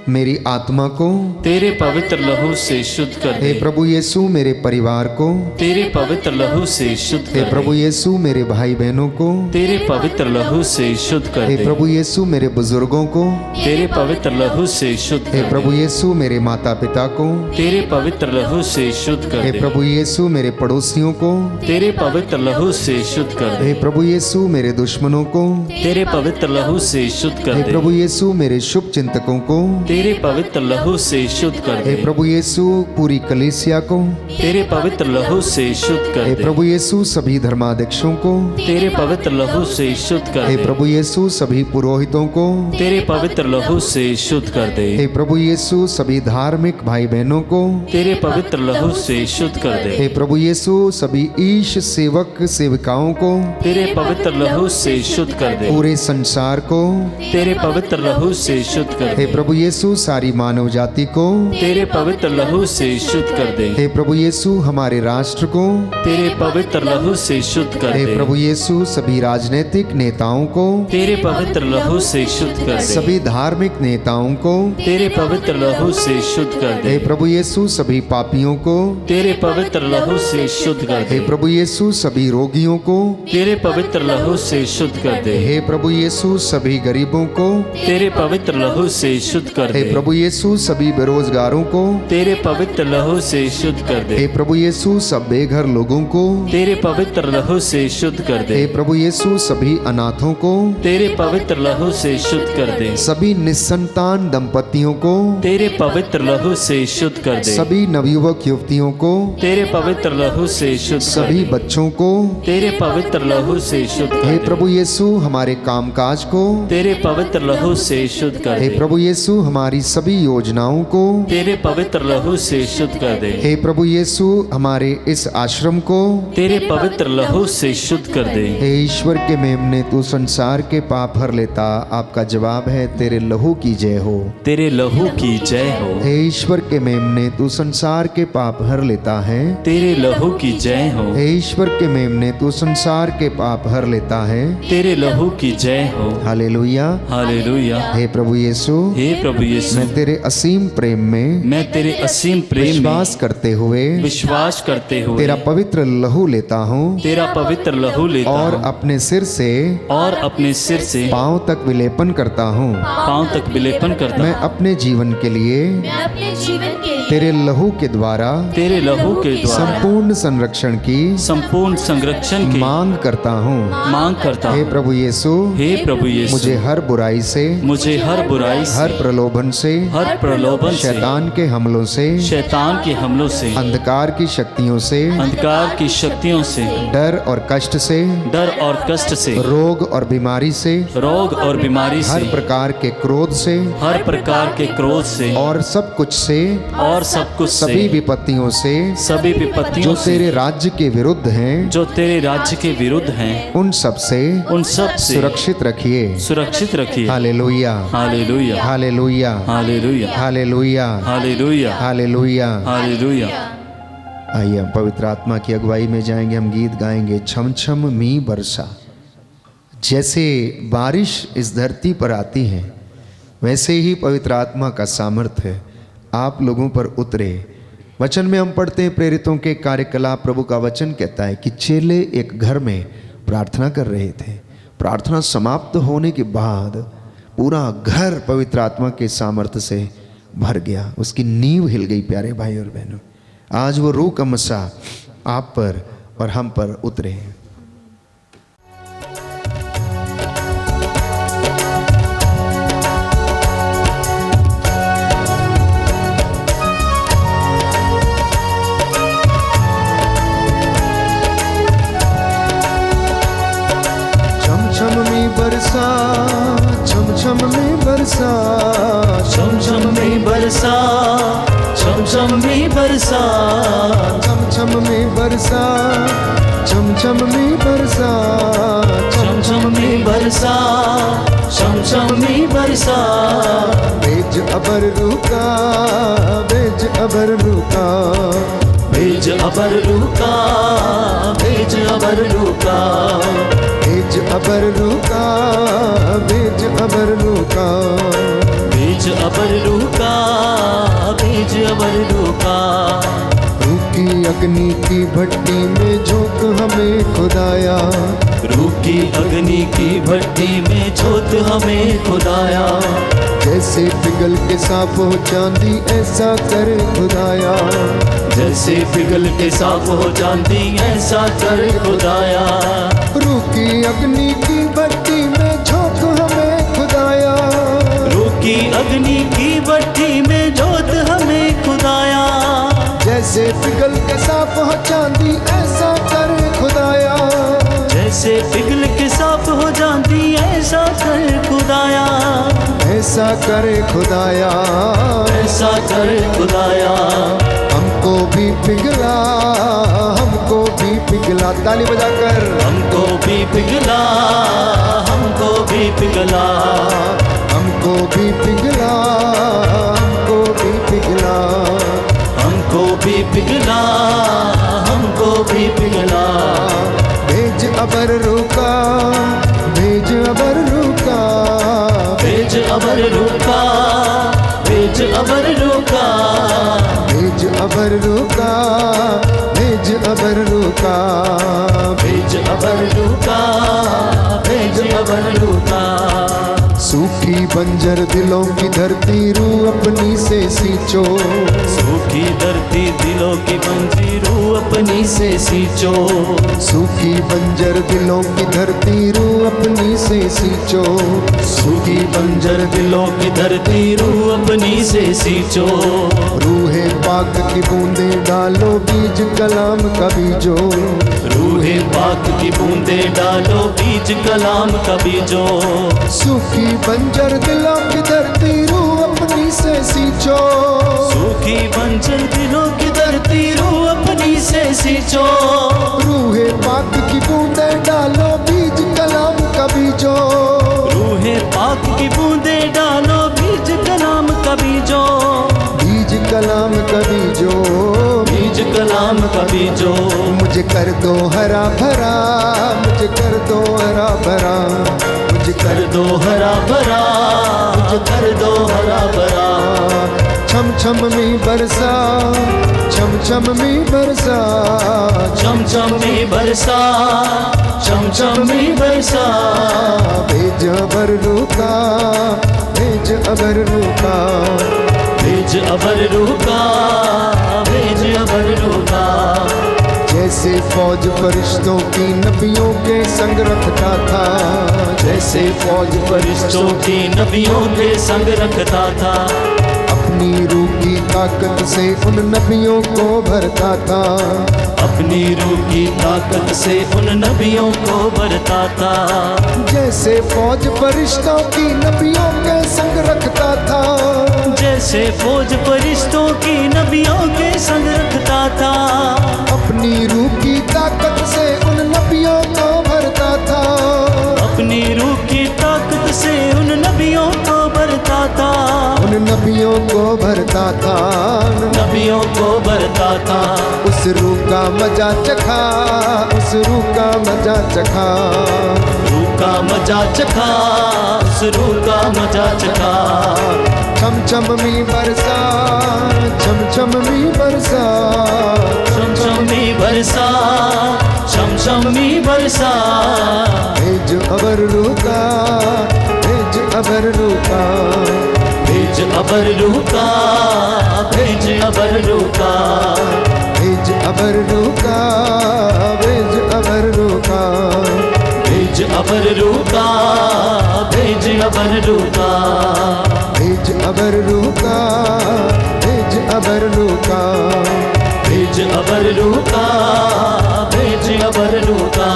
मेरी आत्मा को तेरे पवित्र लहू से शुद्ध कर हे दे। प्रभु यीशु मेरे परिवार को तेरे पवित्र लहू से शुद्ध हे कर प्रभु दे। यीशु मेरे भाई बहनों को तेरे पवित्र लहू से शुद्ध कर हे दे। प्रभु यीशु मेरे बुजुर्गों को तेरे पवित्र लहू से शुद्ध हे कर प्रभु दे। यीशु मेरे माता पिता को तेरे पवित्र लहू से शुद्ध कर हे दे। प्रभु यीशु मेरे पड़ोसियों को तेरे पवित्र लहू से शुद्ध कर हे दे। प्रभु यीशु मेरे दुश्मनों को तेरे पवित्र लहू से शुद्ध कर हे दे। प्रभु यीशु मेरे शुभ चिंतकों को तेरे पवित्र लहू से शुद्ध कर हे दे। प्रभु यीशु पूरी कलीसिया को तेरे पवित्र लहू से शुद्ध हे कर दे। प्रभु यीशु सभी धर्माध्यक्षों को तेरे पवित्र लहू से शुद्ध कर हे दे। प्रभु यीशु सभी पुरोहितों को तेरे पवित्र लहू से शुद्ध कर दे। हे प्रभु यीशु सभी धार्मिक भाई बहनों को तेरे पवित्र लहू से शुद्ध कर दे। हे प्रभु यीशु सभी ईश सेवक सेविकाओं को तेरे पवित्र लहू से शुद्ध कर दे। पूरे संसार को तेरे पवित्र लहू से शुद्ध कर हे दे। प्रभु यीशु सारी मानव जाति को तेरे पवित्र लहू से शुद्ध कर दे। हे प्रभु यीशु हमारे राष्ट्र को तेरे पवित्र लहू से शुद्ध कर हे दे। प्रभु यीशु सभी राजनीतिक नेताओं को तेरे पवित्र लहू से शुद्ध कर दे। सभी धार्मिक नेताओं को तेरे पवित्र लहू से शुद्ध कर हे दे। प्रभु यीशु सभी पापियों को तेरे पवित्र लहू से शुद्ध कर हे दे। प्रभु यीशु सभी रोगियों को तेरे पवित्र लहू से शुद्ध कर दे। हे प्रभु यीशु सभी गरीबों को तेरे पवित्र लहू से शुद्ध कर हे दे। प्रभु यीशु सभी बेरोजगारों को तेरे पवित्र लहू से शुद्ध कर दे। हे प्रभु यीशु सब बेघर लोगों को तेरे पवित्र लहू से शुद्ध कर दे। हे प्रभु यीशु सभी अनाथों को तेरे पवित्र लहू से शुद्ध कर दे। सभी निस्संतान दंपतियों को तेरे पवित्र लहू से शुद्ध कर दे। सभी नवयुवक युवतियों को तेरे पवित्र लहू से शुद्ध कर सभी दे। बच्चों को तेरे पवित्र लहू से शुद्ध कर हे दे। प्रभु यीशु हमारे कामकाज को तेरे पवित्र लहू से शुद्ध कर हे दे। प्रभु यीशु हमारी सभी योजनाओं को तेरे पवित्र लहू से शुद्ध कर दे। हे प्रभु यीशु हमारे इस आश्रम को तेरे पवित्र लहू से शुद्ध कर दे। हे ईश्वर के मेमने तू संसार के पाप हर लेता। आपका जवाब है तेरे लहू की जय हो। तेरे लहू की जय हो। हे ईश्वर के मेमने तू संसार के पाप हर लेता है। तेरे लहू की जय हो। हे ईश्वर के मेमने तू संसार के पाप हर लेता है। तेरे लहू की जय हो। हालेलुया। हालेलुया। हे प्रभु यीशु हे प्रभु यीशु, मैं तेरे असीम प्रेम में मैं तेरे असीम प्रेम में विश्वास करते हुए विश्वास करते हुए तेरा पवित्र लहू लेता हूँ तेरा पवित्र लहू लेता और हूँ अपने सिर से और अपने सिर से पांव तक विलेपन करता हूँ। पांव तक विलेपन करता मैं हूँ। अपने जीवन के लिए मैं अपने जीवन के लिए तेरे लहू के द्वारा तेरे लहू के द्वारा संपूर्ण संरक्षण की संपूर्ण संरक्षण की मांग करता हूँ। मांग करता हे हूँ। प्रभु यीशु हे प्रभु यीशु, मुझे हर बुराई से मुझे हर बुराई से, हर प्रलोभन से हर प्रलोभन से, शैतान के हमलों से शैतान के हमलों से, अंधकार की शक्तियों से अंधकार की शक्तियों से, डर और कष्ट से डर और कष्ट से, रोग और बीमारी से रोग और बीमारी हर से, प्रकार के क्रोध से हर प्रकार के क्रोध से और सब कुछ से और सब कुछ सभी से, विपत्तियों से सभी विपत्तियों जो से तेरे राज्य के विरुद्ध हैं जो तेरे राज्य के विरुद्ध हैं उन सब से उन सब से सुरक्षित रखिए। सुरक्षित रखिए। Hallelujah. Hallelujah. Hallelujah. Hallelujah. Hallelujah. Hallelujah. Hallelujah. Hallelujah. आइए हम पवित्र आत्मा की अगुवाई में जाएंगे। हम गीत गाएंगे छम छम मी बरसा। जैसे बारिश इस धरती पर आती है वैसे ही पवित्र आत्मा का सामर्थ्य आप लोगों पर उतरे वचन में हम पढ़ते हैं प्रेरितों के कार्यकलाप। प्रभु का वचन कहता है कि चेले एक घर में प्रार्थना कर रहे थे। प्रार्थना समाप्त होने के बाद पूरा घर पवित्र आत्मा के सामर्थ्य से भर गया, उसकी नींव हिल गई। प्यारे भाई और बहनों, आज वो रूह का मसा आप पर और हम पर उतरे हैं। छम में बरसा, छम में बरसा, छम में बरसा, छम में बरसा, छम में बरसा, छम में बरसा, छम में बरसा, छम में बरसा। भेज अबर रुका, भेज अबर रुका, भेज अबर रुका, भेज अबर रुका, भेज अबर रुका, भेज अबर रुका, भेज अबर रुका, भेज अबर रुका। रुकी अग्नि की भट्टी में झोंक हमें खुदाया, रूखी अग्नि की भट्टी में झोंक हमें खुदाया। जैसे पिघल के साफ हो चांदी ऐसा कर खुदाया, जैसे पिघल के साफ हो चांदी ऐसा कर खुदाया। रुकी अग्नि की भट्टी में झोंक हमें खुदाया, रूखी अग्नि की भट्टी में झोंक हमें खुदाया। जैसे पिघल के साफ हो चांदी ऐसा कर खुदाया, जैसे पिघल के साफ हो चांदी ऐसा कर खुदाया। ऐसा करे खुदाया, ऐसा कर खुदाया। हमको भी पिघला, हमको भी पिघला। ताली बजाकर हमको भी पिघला, हमको भी पिघला, हमको भी पिघला, हमको भी पिघला, हमको भी पिघला, हमको भी पिघला। भेज अबर रुका, भेज अबर रुका, भेज अबर रुका, भेज अबर रुका, भेज अबर रुका, भेज अबर रुका, भेज अबर रुका, भेज अबर रुका। सूखी बंजर दिलों की धरती रूह अपनी से सींचो, सूखी धरती दिलों की बंजी रूह अपनी से सींचो। सूखी बंजर दिलों की धरती रूह अपनी से सींचो, सूखी बंजर दिलों की धरती रूह अपनी से सींचो। रूहे पाक की बूंदे डालो बीज कलाम का बीजो, रूहे पाक की बूंदे डालो बीज कलाम का बीजो। सूखी बंजर दिलों की धरती रूह अपनी से सींचो, सूखी बंजर दिलों की धरती रूह अपनी से सींचो। रूहे पाक की बूंदे डालो बीज कलाम का बीजो, रूहे पाक की बूंदे डालो बीज कलाम का बीजो। बीज कलाम का बीजो, बीज कलाम का बीजो। मुझे कर दो हरा भरा, मुझे कर दो हरा भरा, मुझे कर दो हरा भरा, कर दो हरा भरा। छम छम में बरसा, छम छम में बरसा, छम छम में बरसा, छम छम में बरसा। भेज अबर रुका, भेज अबर रुका, भेज अबर रुका, भेज अबर रुका। जैसे फौज फरिश्तों की नबियों के संग रखता था, जैसे फौज फरिश्तों की नबियों के संग रखता था। अपनी रूह की ताकत से उन नबियों को भरता था, अपनी रूह की ताकत से उन नबियों को भरता था। जैसे फौज फरिश्तों की नबियों के संग रखता था, जैसे फौज फरिश्तों की नबियों के संग रखता था। अपनी रूह की ताकत से उन नबियों को भरता था, अपनी रूह की ताकत से उन नबियों को भरता था। उन नबियों को भरता था, नबियों को भरता था। उस रूह का मजा चखा, उस रूह का मजा चखा, रूह का मजा चखा, उस रूह का मजा चखा। छम छम मी बरसा, छम छम मी बरसा, छम छम मी बरसा, छम छम मी बरसा। भेज अबर रूह का, भेज अबर रूह का, भेज अबर रूह का, भेज अबर रूह का, भेज अबर रूह का, भेज अबर रूह का, भेज अबर रूह का, भेज अबर रूह का, भेज अबर रूह का, भेज अबर रूह का, भेज अबर रूह का, भेज अबर रूह का।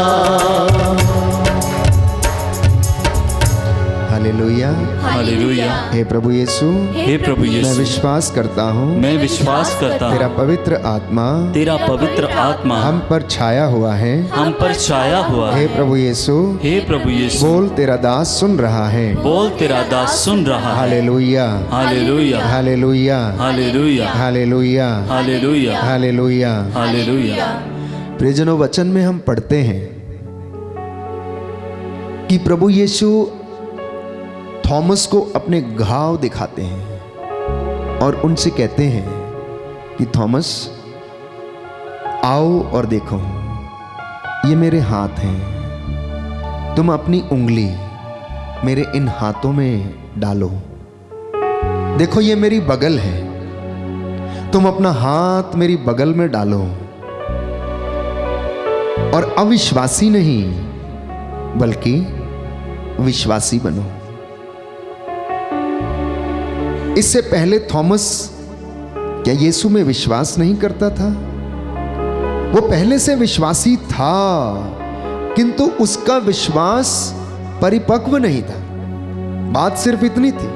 हालेलुया। हालेलुया। हे प्रभु यीशु, हे प्रभु मैं यीशु, विश्वास करता हूँ मैं विश्वास करता तेरा हूँ पवित्र आत्मा तेरा पवित्र आत्मा हम पर छाया हुआ है। हम पर छाया हुआ हे है। प्रभु यीशु, हे प्रभु यीशु, बोल तेरा दास सुन रहा है। बोल तेरा दास सुन रहा है। Hallelujah, hallelujah, hallelujah, hallelujah, hallelujah, hallelujah, hallelujah. Hallelujah. प्रियजनों, वचन में हम पढ़ते हैं कि प्रभु यीशु थॉमस को अपने घाव दिखाते हैं और उनसे कहते हैं कि थॉमस आओ और देखो, ये मेरे हाथ हैं, तुम अपनी उंगली मेरे इन हाथों में डालो। देखो ये मेरी बगल है, तुम अपना हाथ मेरी बगल में डालो और अविश्वासी नहीं बल्कि विश्वासी बनो। इससे पहले थॉमस क्या यीशु में विश्वास नहीं करता था? वो पहले से विश्वासी था, किंतु उसका विश्वास परिपक्व नहीं था। बात सिर्फ इतनी थी,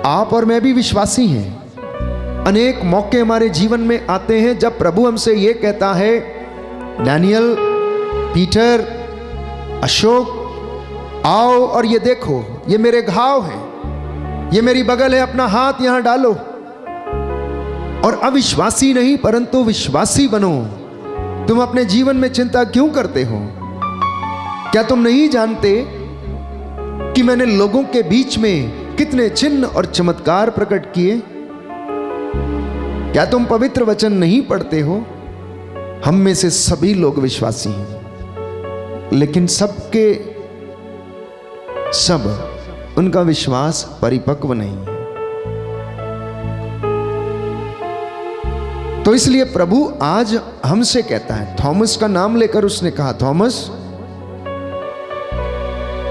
आप और मैं भी विश्वासी हैं। अनेक मौके हमारे जीवन में आते हैं जब प्रभु हमसे ये कहता है, डैनियल, पीटर, अशोक, आओ और ये देखो, ये मेरे घाव हैं, ये मेरी बगल है, अपना हाथ यहां डालो और अविश्वासी नहीं परंतु विश्वासी बनो। तुम अपने जीवन में चिंता क्यों करते हो? क्या तुम नहीं जानते कि मैंने लोगों के बीच में कितने चिन्ह और चमत्कार प्रकट किए? क्या तुम पवित्र वचन नहीं पढ़ते हो? हम में से सभी लोग विश्वासी हैं, लेकिन सबके सब उनका विश्वास परिपक्व नहीं है। तो इसलिए प्रभु आज हमसे कहता है, थॉमस का नाम लेकर उसने कहा, थॉमस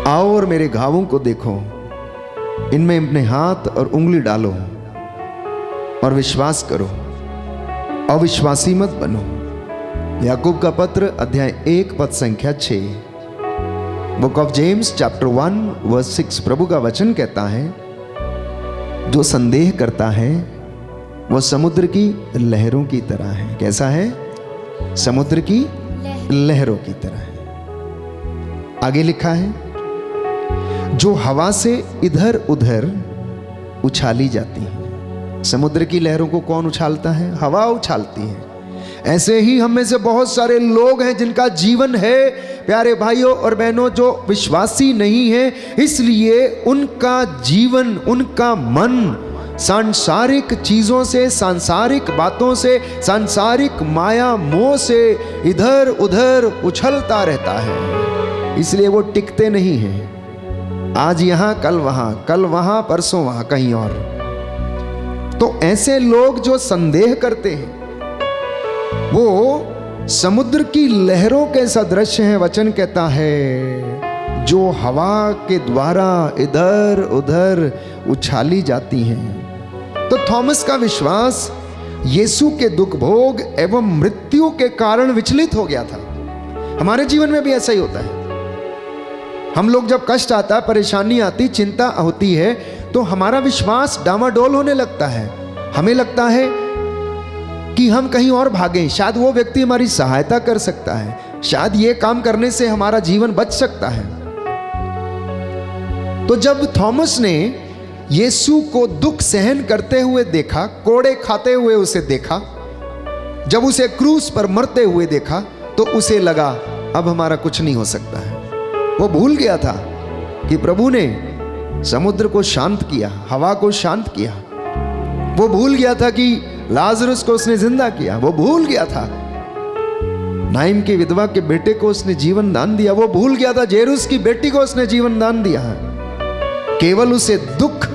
आओ और मेरे घावों को देखो, इनमें अपने हाथ और उंगली डालो और विश्वास करो, अविश्वासी मत बनो। याकूब का पत्र अध्याय 1 पद संख्या 6, book of James chapter 1 verse 6, प्रभु का वचन कहता है, जो संदेह करता है वह समुद्र की लहरों की तरह है। कैसा है? समुद्र की लहरों की तरह है। आगे लिखा है, जो हवा से इधर उधर उछाली जाती है। समुद्र की लहरों को कौन उछालता है? हवा उछालती है। ऐसे ही हम में से बहुत सारे लोग हैं जिनका जीवन है, प्यारे भाइयों और बहनों, जो विश्वासी नहीं है, इसलिए उनका जीवन, उनका मन सांसारिक चीजों से, सांसारिक बातों से, सांसारिक माया मोह से इधर उधर उछलता रहता है। इसलिए वो टिकते नहीं हैं, आज यहां कल वहां परसों वहां कहीं और। तो ऐसे लोग जो संदेह करते हैं वो समुद्र की लहरों के सदृश हैं। वचन कहता है, जो हवा के द्वारा इधर उधर उछाली जाती हैं। तो थॉमस का विश्वास यीशु के दुख भोग एवं मृत्यु के कारण विचलित हो गया था। हमारे जीवन में भी ऐसा ही होता है। हम लोग जब कष्ट आता है, परेशानी आती, चिंता होती है, तो हमारा विश्वास डामाडोल होने लगता है। हमें लगता है कि हम कहीं और भागें, शायद वो व्यक्ति हमारी सहायता कर सकता है, शायद ये काम करने से हमारा जीवन बच सकता है। तो जब थॉमस ने यीशु को दुख सहन करते हुए देखा, कोड़े खाते हुए उसे देखा, जब उसे क्रूस पर मरते हुए देखा, तो उसे लगा अब हमारा कुछ नहीं हो सकता है। वो भूल गया था कि प्रभु ने समुद्र को शांत किया, हवा को शांत किया। वो भूल गया था कि लाजरस को उसने जिंदा किया। वो भूल गया था नाइम की विधवा के बेटे को उसने जीवन दान दिया। वो भूल गया था जेरुस की बेटी को उसने जीवन दान दिया। केवल उसे दुख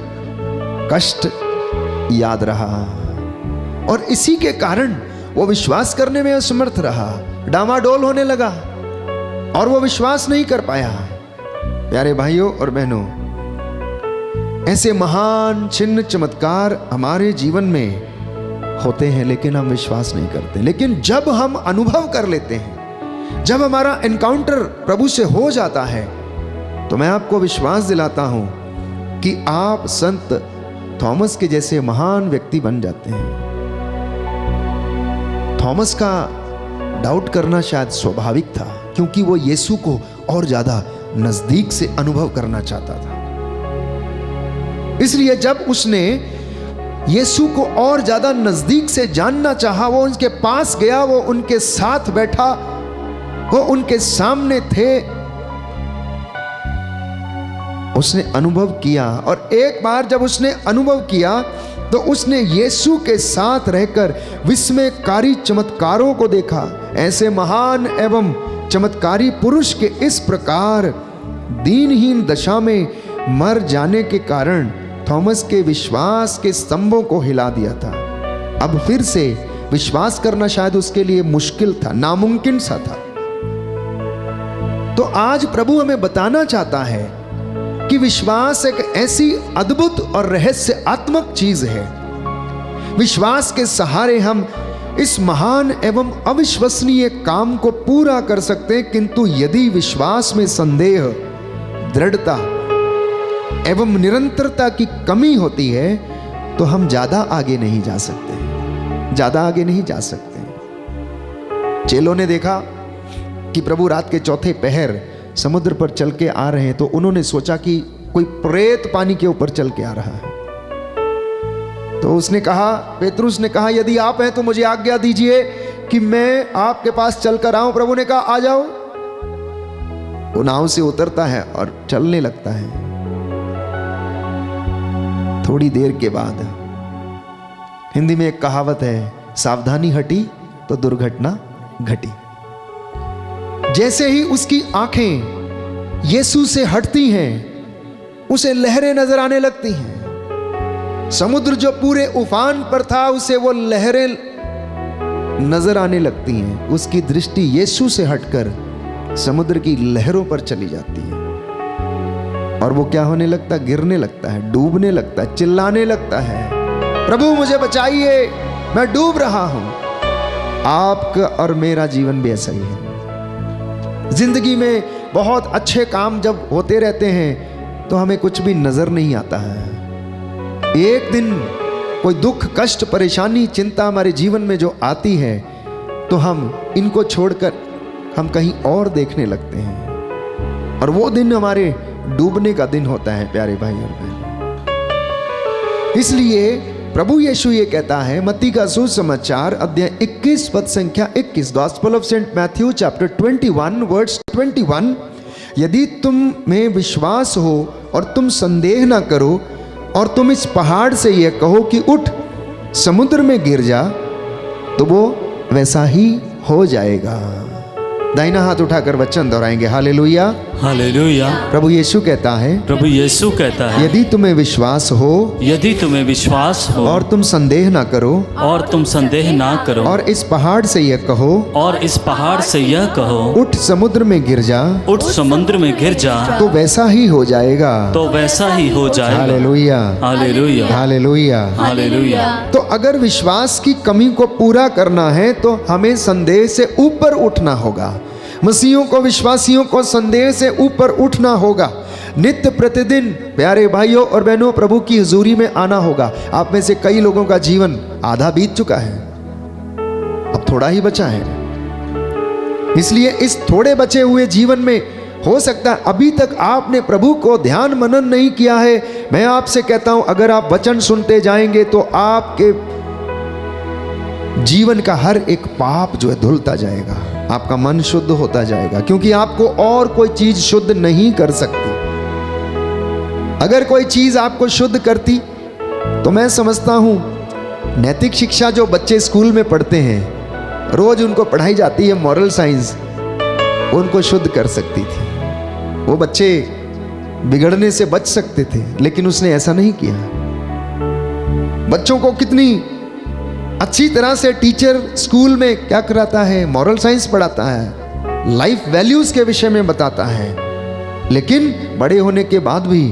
कष्ट याद रहा और इसी के कारण वो विश्वास करने में असमर्थ रहा, डामाडोल होने लगा और वो विश्वास नहीं कर पाया। प्यारे भाइयों और बहनों, ऐसे महान चिन्ह चमत्कार हमारे जीवन में होते हैं लेकिन हम विश्वास नहीं करते। लेकिन जब हम अनुभव कर लेते हैं, जब हमारा एनकाउंटर प्रभु से हो जाता है, तो मैं आपको विश्वास दिलाता हूं कि आप संत थॉमस के जैसे महान व्यक्ति बन जाते हैं। थॉमस का डाउट करना शायद स्वाभाविक था, क्योंकि वो यीशु को और ज्यादा नजदीक से अनुभव करना चाहता था। इसलिए जब उसने यीशु को और ज्यादा नजदीक से जानना चाहा, वो उनके पास गया, वो उनके साथ बैठा, वो उनके सामने थे, उसने अनुभव किया। और एक बार जब उसने अनुभव किया तो उसने यीशु के साथ रहकर विस्मयकारी चमत्कारों को देखा। ऐसे महान एवं चमत्कारी पुरुष के इस प्रकार दीनहीन दशा में मर जाने के कारण थॉमस के विश्वास के स्तंभों को हिला दिया था। अब फिर से विश्वास करना शायद उसके लिए मुश्किल था, नामुमकिन सा था। तो आज प्रभु हमें बताना चाहता है कि विश्वास एक ऐसी अद्भुत और रहस्यात्मक चीज है। विश्वास के सहारे हम इस महान एवं अविश्वसनीय काम को पूरा कर सकते हैं, किंतु यदि विश्वास में संदेह, दृढ़ता एवं निरंतरता की कमी होती है तो हम ज्यादा आगे नहीं जा सकते, ज्यादा आगे नहीं जा सकते। चेलों ने देखा कि प्रभु रात के चौथे पहर समुद्र पर चल के आ रहे हैं, तो उन्होंने सोचा कि कोई प्रेत पानी के ऊपर चल के आ रहा है। तो उसने कहा, पेतरुस ने कहा, यदि आप हैं तो मुझे आज्ञा दीजिए कि मैं आपके पास चलकर आऊं। प्रभु ने कहा, आ जाओ। वो नाव से उतरता है और चलने लगता है। थोड़ी देर के बाद, हिंदी में एक कहावत है, सावधानी हटी तो दुर्घटना घटी। जैसे ही उसकी आंखें यीशु से हटती हैं, उसे लहरें नजर आने लगती हैं। समुद्र जो पूरे उफान पर था, उसे वो लहरें नजर आने लगती हैं। उसकी दृष्टि यीशु से हटकर समुद्र की लहरों पर चली जाती है और वो क्या होने लगता है? गिरने लगता है, डूबने लगता है, चिल्लाने लगता है, प्रभु मुझे बचाइए, मैं डूब रहा हूं। आपका और मेरा भी ऐसा ही है। जिंदगी में बहुत अच्छे काम जब होते रहते हैं तो हमें कुछ भी नजर नहीं आता है। एक दिन कोई दुख, कष्ट, परेशानी, चिंता हमारे जीवन में जो आती है तो हम इनको छोड़कर हम कहीं और देखने लगते हैं और वो दिन हमारे डूबने का दिन होता है। प्यारे भाई और बहन, इसलिए प्रभु यीशु ये कहता है, मत्ती का सुसमाचार अध्याय 21 पद संख्या 21, gospel of Saint Matthew chapter 21 words 21, यदि तुम में विश्वास हो और तुम संदेह ना करो और तुम इस पहाड़ से यह कहो कि उठ समुद्र में गिर जा, तो वो वैसा ही हो जाएगा। दाहिना हाथ उठाकर वचन दोहराएंगे, हालेलुया हालेलुया। प्रभु यीशु कहता है, प्रभु यीशु कहता है, यदि तुम्हें विश्वास हो, यदि तुम्हें विश्वास हो और तुम संदेह ना करो, और तुम संदेह ना करो, और इस पहाड़ से यह कहो, और इस पहाड़ से यह कहो, उठ समुद्र में गिर जा, उठ समुद्र में गिर जा, तो वैसा ही हो जाएगा। तो वैसा ही हो जाएगा। Hallelujah hallelujah hallelujah. हालेलुया। तो अगर विश्वास की कमी को पूरा करना है तो हमें संदेह से ऊपर उठना होगा। मसीहियों को, विश्वासियों को संदेह से ऊपर उठना होगा। नित्य प्रतिदिन प्यारे भाइयों और बहनों प्रभु की हुजूरी में आना होगा। आप में से कई लोगों का जीवन आधा बीत चुका है, अब थोड़ा ही बचा है। इसलिए इस थोड़े बचे हुए जीवन में हो सकता है अभी तक आपने प्रभु को ध्यान मनन नहीं किया है। मैं आपसे कहता हूं, अगर आप वचन सुनते जाएंगे तो आपके जीवन का हर एक पाप जो है धुलता जाएगा। आपका मन शुद्ध होता जाएगा, क्योंकि आपको और कोई चीज शुद्ध नहीं कर सकती। अगर कोई चीज आपको शुद्ध करती तो मैं समझता हूं नैतिक शिक्षा जो बच्चे स्कूल में पढ़ते हैं, रोज उनको पढ़ाई जाती है मॉरल साइंस, उनको शुद्ध कर सकती थी। वो बच्चे बिगड़ने से बच सकते थे, लेकिन उसने ऐसा नहीं किया। बच्चों को कितनी अच्छी तरह से टीचर स्कूल में क्या कराता है, मॉरल साइंस पढ़ाता है, लाइफ वैल्यूज के विषय में बताता है, लेकिन बड़े होने के बाद भी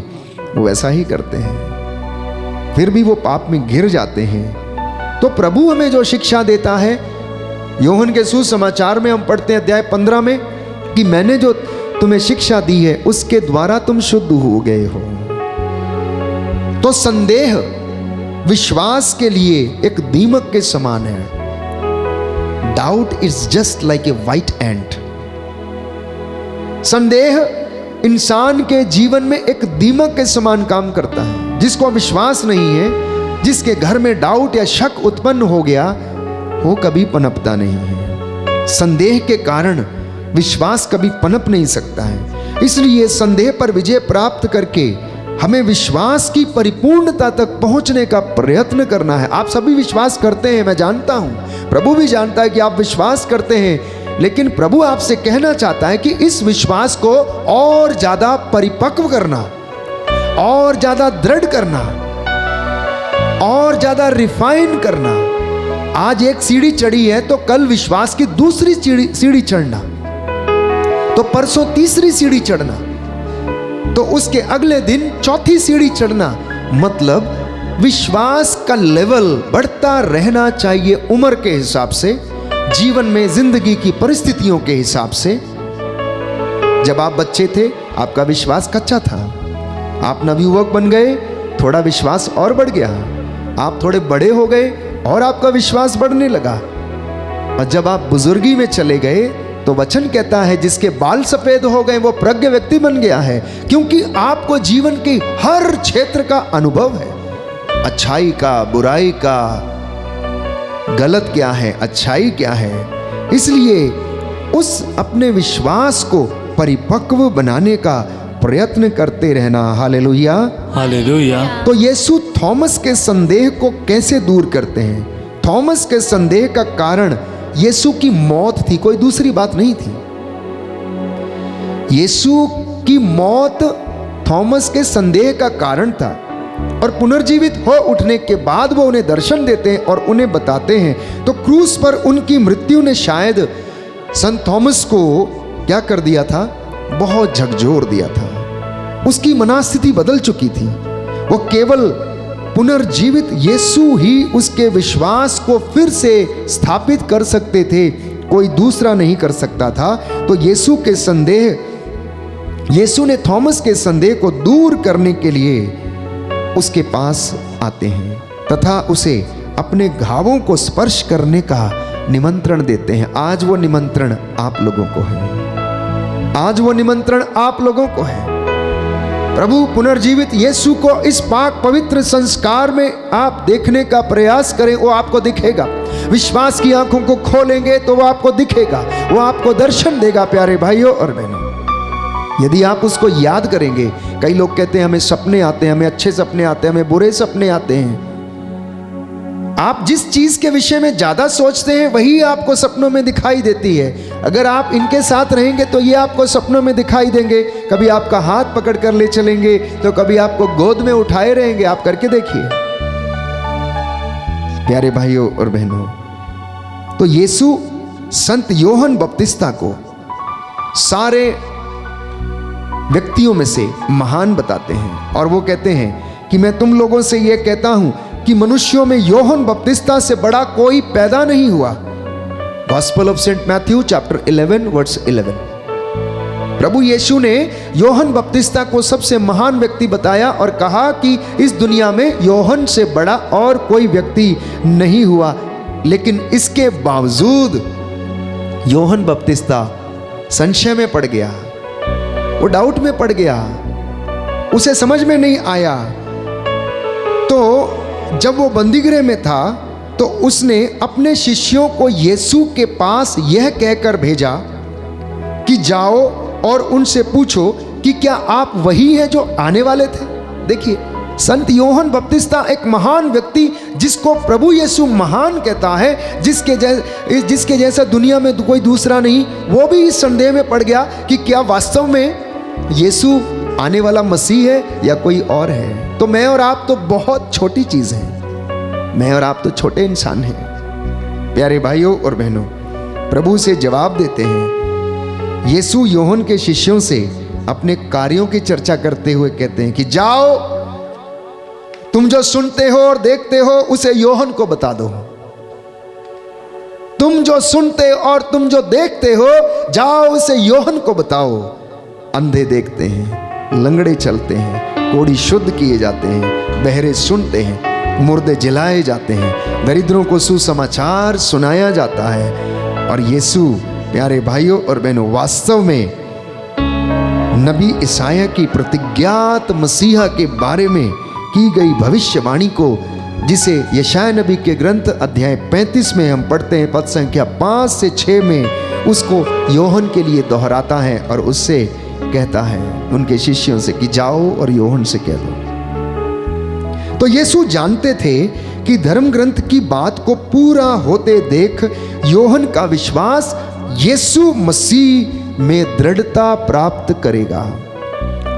वो ऐसा ही करते हैं, फिर भी वो पाप में गिर जाते हैं। तो प्रभु हमें जो शिक्षा देता है, यूहन्ना के सुसमाचार में हम पढ़ते हैं अध्याय 15 में कि मैंने जो तुम्हें शिक्षा दी है उसके द्वारा तुम शुद्ध हो गए हो। तो संदेह विश्वास के लिए एक दीमक के समान है। Doubt is just like a white ant. संदेह इंसान के जीवन में एक दीमक के समान काम करता है। जिसको विश्वास नहीं है, जिसके घर में डाउट या शक उत्पन्न हो गया, वो कभी पनपता नहीं है। संदेह के कारण विश्वास कभी पनप नहीं सकता है। इसलिए संदेह पर विजय प्राप्त करके हमें विश्वास की परिपूर्णता तक पहुंचने का प्रयत्न करना है। आप सभी विश्वास करते हैं, मैं जानता हूं, प्रभु भी जानता है कि आप विश्वास करते हैं, लेकिन प्रभु आपसे कहना चाहता है कि इस विश्वास को और ज्यादा परिपक्व करना, और ज्यादा दृढ़ करना, और ज्यादा रिफाइन करना। आज एक सीढ़ी चढ़ी है तो कल विश्वास की दूसरी सीढ़ी चढ़ना, तो परसों तीसरी सीढ़ी चढ़ना, तो उसके अगले दिन चौथी सीढ़ी चढ़ना। मतलब विश्वास का लेवल बढ़ता रहना चाहिए उम्र के हिसाब से, जीवन में जिंदगी की परिस्थितियों के हिसाब से। जब आप बच्चे थे आपका विश्वास कच्चा था, आप नवयुवक बन गए, थोड़ा विश्वास और बढ़ गया। आप थोड़े बड़े हो गए और आपका विश्वास बढ़ने लगा। और जब आप बुजुर्गी में चले गए तो वचन कहता है जिसके बाल सफेद हो गए वो प्रज्ञ व्यक्ति बन गया है, क्योंकि आपको जीवन की हर क्षेत्र का अनुभव है, अच्छाई का, बुराई का, गलत क्या है, अच्छाई क्या है। इसलिए उस अपने विश्वास को परिपक्व बनाने का प्रयत्न करते रहना। Hallelujah, hallelujah. तो यीशु थॉमस के संदेह को कैसे दूर करते हैं? थॉमस के संदेह का कारण यीशु की मौत थी, कोई दूसरी बात नहीं थी। यीशु की मौत थॉमस के संदेह का कारण था, और पुनर्जीवित हो उठने के बाद वो उन्हें दर्शन देते हैं और उन्हें बताते हैं। तो क्रूस पर उनकी मृत्यु ने शायद संत थॉमस को क्या कर दिया था, बहुत झकझोर दिया था। उसकी मनस्थिति बदल चुकी थी। वो केवल पुनर्जीवित यीशु ही उसके विश्वास को फिर से स्थापित कर सकते थे, कोई दूसरा नहीं कर सकता था। तो यीशु के संदेह, यीशु ने थॉमस के संदेह को दूर करने के लिए उसके पास आते हैं तथा उसे अपने घावों को स्पर्श करने का निमंत्रण देते हैं। आज वो निमंत्रण आप लोगों को है, आज वो निमंत्रण आप लोगों को है। प्रभु पुनर्जीवित यीशु को इस पाक पवित्र संस्कार में आप देखने का प्रयास करें, वो आपको दिखेगा। विश्वास की आंखों को खोलेंगे तो वो आपको दिखेगा, वो आपको दर्शन देगा। प्यारे भाइयों और बहनों, यदि आप उसको याद करेंगे, कई लोग कहते हैं हमें सपने आते हैं, हमें अच्छे सपने आते हैं, हमें बुरे सपने आते हैं। आप जिस चीज के विषय में ज्यादा सोचते हैं वही आपको सपनों में दिखाई देती है। अगर आप इनके साथ रहेंगे तो ये आपको सपनों में दिखाई देंगे। कभी आपका हाथ पकड़ कर ले चलेंगे, तो कभी आपको गोद में उठाए रहेंगे। आप करके देखिए प्यारे भाइयों और बहनों। तो यीशु संत यूहन्ना बपतिस्ता को सारे व्यक्तियों में से महान बताते हैं, और वो कहते हैं कि मैं तुम लोगों से ये कहता हूं कि मनुष्यों में यूहन्ना बपतिस्ता से बड़ा कोई पैदा नहीं हुआ। Gospel of Saint Matthew chapter 11 verse 11। प्रभु यीशु ने यूहन्ना बपतिस्ता को सबसे महान व्यक्ति बताया और कहा कि इस दुनिया में यूहन्ना से बड़ा और कोई व्यक्ति नहीं हुआ। लेकिन इसके बावजूद यूहन्ना बपतिस्ता संशय में पड़ गया, वो डाउट में पड़ गया, उसे समझ में नहीं आया। तो जब वो बंदीगृह में था तो उसने अपने शिष्यों को यीशु के पास यह कहकर भेजा कि जाओ और उनसे पूछो कि क्या आप वही हैं जो आने वाले थे। देखिए, संत योहन बपतिस्ता एक महान व्यक्ति, जिसको प्रभु यीशु महान कहता है, जिसके जैसा दुनिया में कोई दूसरा नहीं, वो भी इस संदेह में पड़ गया कि क्या वास्तव में यीशु आने वाला मसीह है या कोई और है। तो मैं और आप तो बहुत छोटी चीज है, मैं और आप तो छोटे इंसान हैं। प्यारे भाइयों और बहनों, प्रभु से जवाब देते हैं। यीशु योहन के शिष्यों से अपने कार्यों की चर्चा करते हुए कहते हैं कि जाओ, तुम जो सुनते हो और देखते हो उसे योहन को बता दो। तुम जो सुनते और तुम जो देखते हो, जाओ उसे योहन को बताओ। अंधे देखते हैं, लंगड़े चलते हैं, कोढ़ी शुद्ध किए जाते हैं, बहरे सुनते हैं, मुर्दे जिलाए जाते हैं, दरिद्रों को सुसमाचार सुनाया जाता है। और यीशु, प्यारे भाइयों और बहनों, वास्तव में नबी ईसाया की प्रतिज्ञात मसीहा के बारे में की गई भविष्यवाणी को, जिसे यशाया नबी के ग्रंथ अध्याय 35 में हम पढ़ते हैं, पद संख्या 5 से 6 में, उसको योहन के लिए दोहराता है और उससे कहता है उनके शिष्यों से कि जाओ और योहन से कह दो। तो यीशु जानते थे कि धर्म ग्रंथ की बात को पूरा होते देख योहन का विश्वास यीशु मसीह में दृढ़ता प्राप्त करेगा।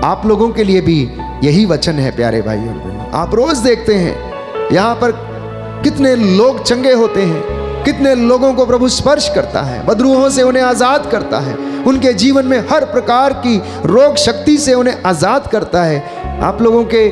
आप लोगों के लिए भी यही वचन है प्यारे भाई और बहनों। आप रोज देखते हैं यहाँ पर कितने लोग चंगे होते हैं, कितने लोगों को प्रभु स्पर्श करता है, बदरूहों से उन्हें आजाद करता है, उनके जीवन में हर प्रकार की रोग शक्ति से उन्हें आजाद करता है। आप लोगों के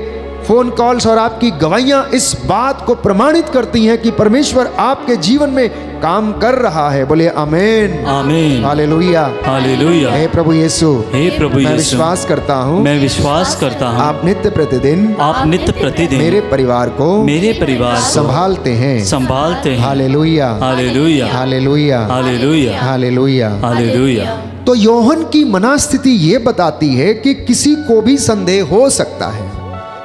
फोन कॉल्स और आपकी गवाहियां इस बात को प्रमाणित करती हैं कि परमेश्वर आपके जीवन में काम कर रहा है। बोले आमीन, आमीन, हालेलुया, हालेलुया। हे प्रभु यीशु, हे प्रभु मैं यीशु, विश्वास करता हूँ, मैं विश्वास करता हूँ, आप नित्य प्रतिदिन मेरे परिवार को संभालते हैं, hallelujah, hallelujah, hallelujah, hallelujah, hallelujah, hallelujah. तो योहन की मनस्थिति ये बताती है कि किसी को भी संदेह हो सकता है,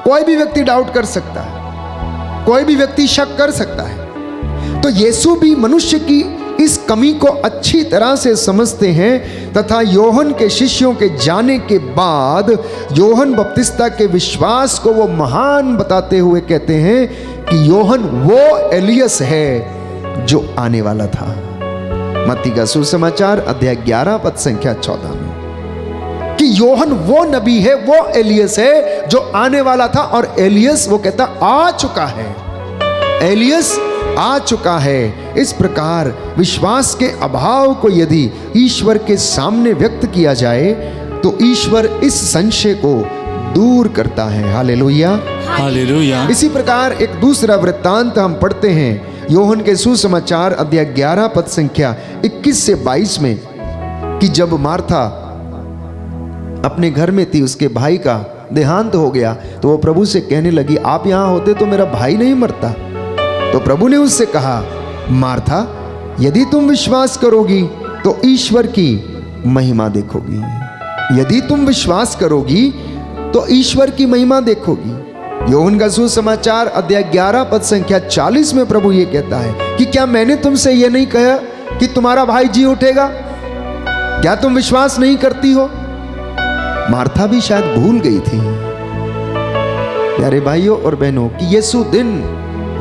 कोई भी व्यक्ति डाउट कर सकता है, कोई भी व्यक्ति शक कर सकता है। तो यीशु भी मनुष्य की इस कमी को अच्छी तरह से समझते हैं तथा योहन के शिष्यों के जाने के बाद योहन बपतिस्ता के विश्वास को वो महान बताते हुए कहते हैं कि योहन वो एलियस है जो आने वाला था। मत्ती का सुसमाचार अध्याय 11 पद संख्या 14 में कि योहन वो नबी है, वो एलियस है जो आने वाला था। और एलियस, वो कहता, आ चुका है, एलियस आ चुका है। इस प्रकार विश्वास के अभाव को यदि ईश्वर के सामने व्यक्त किया जाए तो ईश्वर इस संशय को दूर करता है। Hallelujah, hallelujah. इसी प्रकार एक दूसरा वृत्तांत हम पढ़ते हैं योहन के सुसमाचार अध्याय 11 पद संख्या 21 से 22 में कि जब मार्था अपने घर में थी, उसके भाई का देहांत हो गया, तो वो प्रभु से कहने लगी, आप यहाँ होते तो मेरा भाई नहीं मरता। तो प्रभु ने उससे कहा, मार्था, यदि तुम विश्वास करोगी तो ईश्वर की महिमा देखोगी। यदि तुम विश्वास करोगी तो ईश्वर की महिमा देखोगी। योहन का सुसमाचार अध्याय 11 पद संख्या 40 में प्रभु ये कहता है कि क्या मैंने तुमसे ये नहीं कहा कि तुम्हारा भाई जी उठेगा? क्या तुम विश्वास नहीं करती हो? मार्था भी शायद भूल गई थी प्यारे भाइयों और बहनों कि यीशु दिन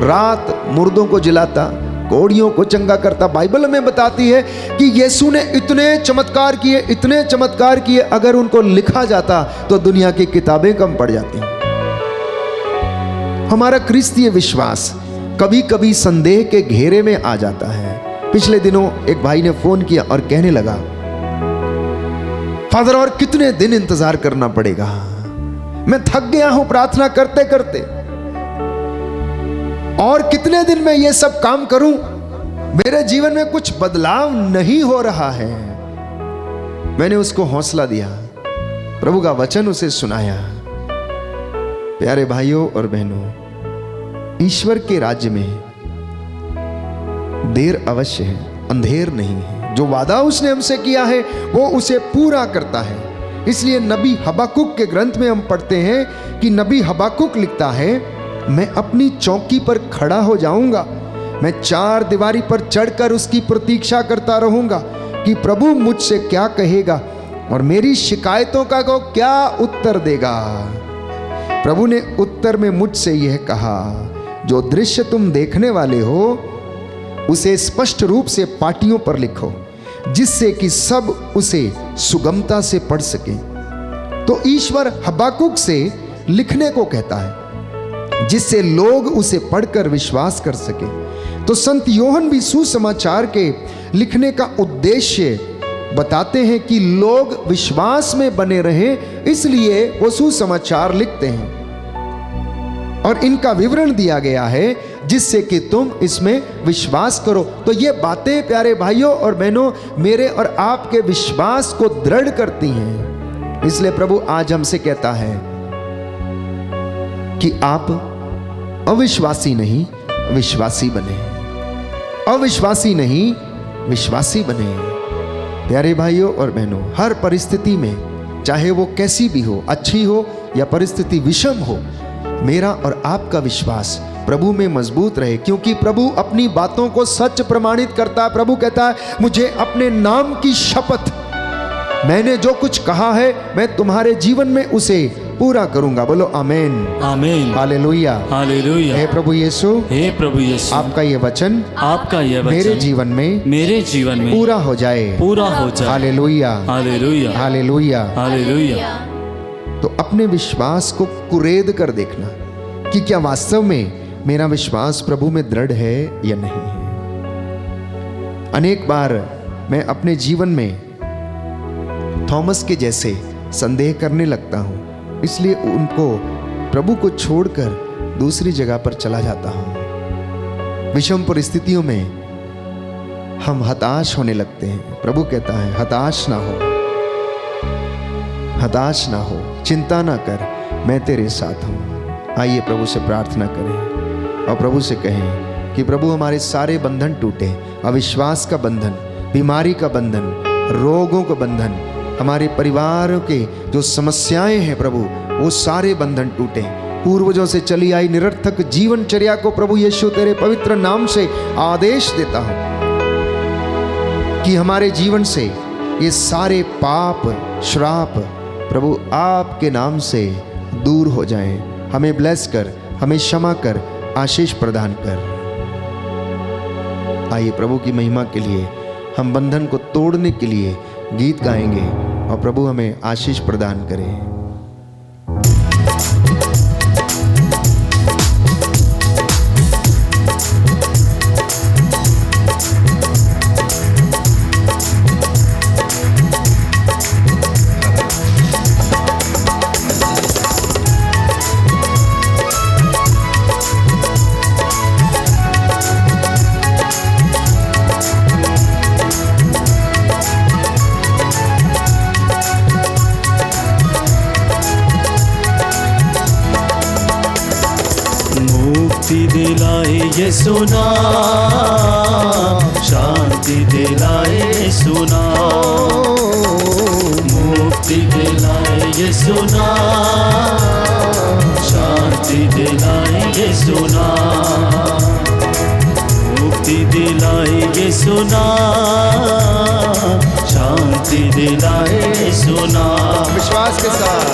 रात मुर्दों को जिलाता, कोढ़ियों को चंगा करता। बाइबल में बताती है कि यीशु ने इतने चमत्कार किए, इतने चमत्कार किए, अगर उनको लिखा जाता तो दुनिया की किताबें कम पड़ जाती। हमारा क्रिस्तीय विश्वास कभी कभी संदेह के घेरे में आ जाता है। पिछले दिनों एक भाई ने फोन किया और कहने लगा, फादर और कितने दिन इंतजार करना पड़ेगा, मैं थक गया हूं प्रार्थना करते करते, और कितने दिन में ये सब काम करूं, मेरे जीवन में कुछ बदलाव नहीं हो रहा है। मैंने उसको हौसला दिया, प्रभु का वचन उसे सुनाया। प्यारे भाइयों और बहनों, ईश्वर के राज्य में देर अवश्य है, अंधेर नहीं है। जो वादा उसने हमसे किया है वो उसे पूरा करता है। इसलिए नबी हबाकुक के ग्रंथ में हम पढ़ते हैं कि नबी हबाकुक लिखता है, मैं अपनी चौकी पर खड़ा हो जाऊंगा, मैं चार दीवारी पर चढ़कर उसकी प्रतीक्षा करता रहूंगा कि प्रभु मुझसे क्या कहेगा और मेरी शिकायतों का को क्या उत्तर देगा। प्रभु ने उत्तर में मुझसे यह कहा, जो दृश्य तुम देखने वाले हो उसे स्पष्ट रूप से पाटियों पर लिखो, जिससे कि सब उसे सुगमता से पढ़ सके। तो ईश्वर हबाकुक से लिखने को कहता है, जिससे लोग उसे पढ़कर विश्वास कर सके। तो संत योहन भी सुसमाचार के लिखने का उद्देश्य बताते हैं कि लोग विश्वास में बने रहें, इसलिए वो सुसमाचार लिखते हैं और इनका विवरण दिया गया है जिससे कि तुम इसमें विश्वास करो। तो ये बातें प्यारे भाइयों और बहनों मेरे और आपके विश्वास को दृढ़ करती हैं। इसलिए प्रभु आज हमसे कहता है कि आप अविश्वासी नहीं विश्वासी बने, अविश्वासी नहीं विश्वासी बने। प्यारे भाइयों और बहनों, हर परिस्थिति में चाहे वो कैसी भी हो, अच्छी हो या परिस्थिति विषम हो, मेरा और आपका विश्वास प्रभु में मजबूत रहे, क्योंकि प्रभु अपनी बातों को सच प्रमाणित करता है। प्रभु कहता है, मुझे अपने नाम की शपथ, मैंने जो कुछ कहा है मैं तुम्हारे जीवन में उसे पूरा करूंगा। बोलो आमीन, आमीन, हालेलुया, हालेलुया। हे प्रभु यीशु, हे प्रभु यीशु, आपका ये वचन मेरे जीवन में पूरा हो जाए, पूरा हो जाए। Hallelujah, hallelujah, hallelujah, hallelujah. तो अपने विश्वास को कुरेद कर देखना कि क्या वास्तव में मेरा विश्वास प्रभु में दृढ़ है या नहीं है। अनेक बार मैं अपने जीवन में थॉमस के जैसे संदेह करने लगता हूं, इसलिए उनको प्रभु को छोड़कर दूसरी जगह पर चला जाता हूं। विषम परिस्थितियों में हम हताश होने लगते हैं। प्रभु कहता है, हताश ना हो, हताश ना हो, चिंता ना कर, मैं तेरे साथ हूं। आइए प्रभु से प्रार्थना करें और प्रभु से कहें कि प्रभु हमारे सारे बंधन टूटे, अविश्वास का बंधन, बीमारी का बंधन, रोगों का बंधन, हमारे परिवार के जो समस्याएं हैं प्रभु वो सारे बंधन टूटे। पूर्वजों से चली आई निरर्थक जीवनचर्या को प्रभु यीशु तेरे पवित्र नाम से आदेश देता हूं कि हमारे जीवन से ये सारे पाप श्राप प्रभु आपके नाम से दूर हो जाएं। हमें ब्लेस कर, हमें क्षमा कर, आशीष प्रदान कर। आइए प्रभु की महिमा के लिए हम बंधन को तोड़ने के लिए गीत गाएंगे और प्रभु हमें आशीष प्रदान करें। दिलाए यीशु नाम, शांति दिलाए सुना, मुक्ति दिलाए यीशु नाम, शांति दिलाए यीशु नाम, मुक्ति दिलाए यीशु नाम, शांति दिलाए यीशु नाम। विश्वास के साथ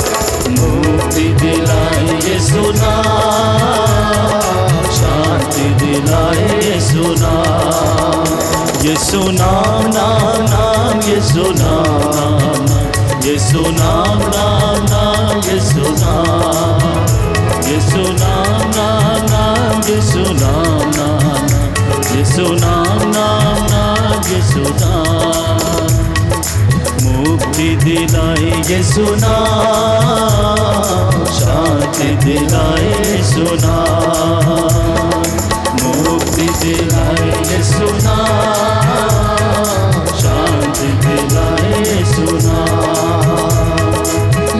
मुक्ति दिलाए यीशु नाम, शांति दिलाए यीशु नाम, यीशु नाम नाम नाम, यीशु नाम नाम नाम, यीशु नाम नाम नाम, यीशु नाम, यीशु नाम नाम नाम, यीशु नाम नाम नाम, यीशु नाम नाम नाम, यीशु नाम। मुक्ति दिलाए यीशु नाम, शांति दिलाए यीशु नाम, मुक्ति दिलाए यीशु नाम, शांति दिलाए यीशु नाम।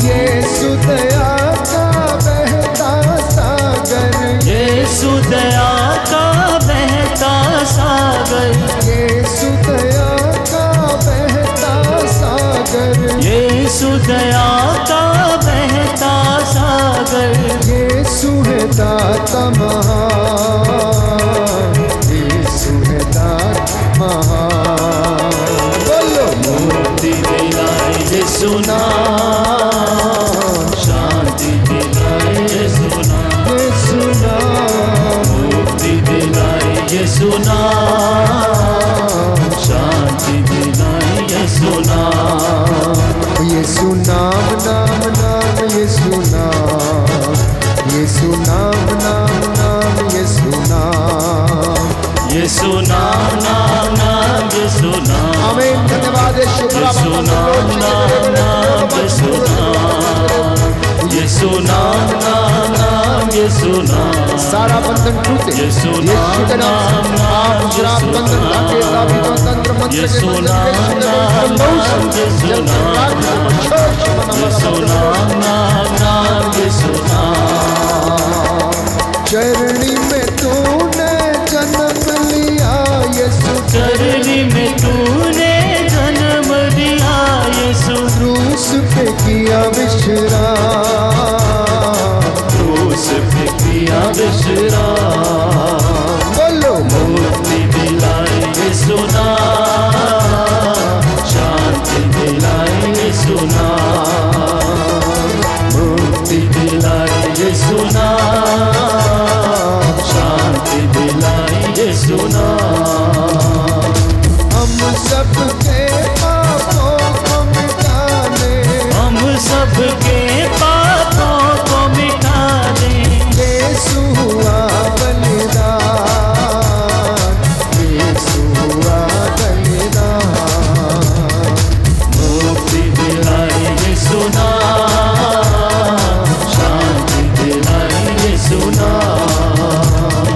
यीशु दया का बहता सागर, यीशु दया का बहता सागर, यीशु दया का बहता सागर, यीशु दया का बहता सागर, यीशु है दाता महान, यीशु नाम शांति दिलाए यीशु नाम। यीशु नाम नाम नाम यीशु नाम, यीशु नाम नाम नाम यीशु नाम, यीशु नाम नाम नाम यीशु नाम। आमीन। धन्यवाद यीशु यीशु नाम नाम नाम यीशु नाम, यीशु नाम नाम नाम यीशु नाम। सारा बंधन टूटे यीशु यीशु के नाम से। आप श्राप बंधन काटे, साबितों तंत्र मंत्र के यीशु बंधन नाम नाम नाम यीशु नाम, यीशु नाम नाम नाम यीशु नाम। चरणी में तूने जन्म लिया यीशु, चरणी में तूने जन्म दिया यीशु, क्रूस पे किया विश्राम, क्रूस पे किया विश्राम। बोलो मुक्ति दिलाए यीशु नाम, शांति दिलाए यीशु नाम, मुक्ति दिलाए यीशु नाम, शांति दिलाए यीशु नाम। हम सबके पापों को मिटाने, हम सबके पापों को मिटा दे, यीशु हुआ बलिदान, यीशु हुआ बलिदान। मुक्ति दिलाए यीशु नाम, शांति दिलाए यीशु नाम,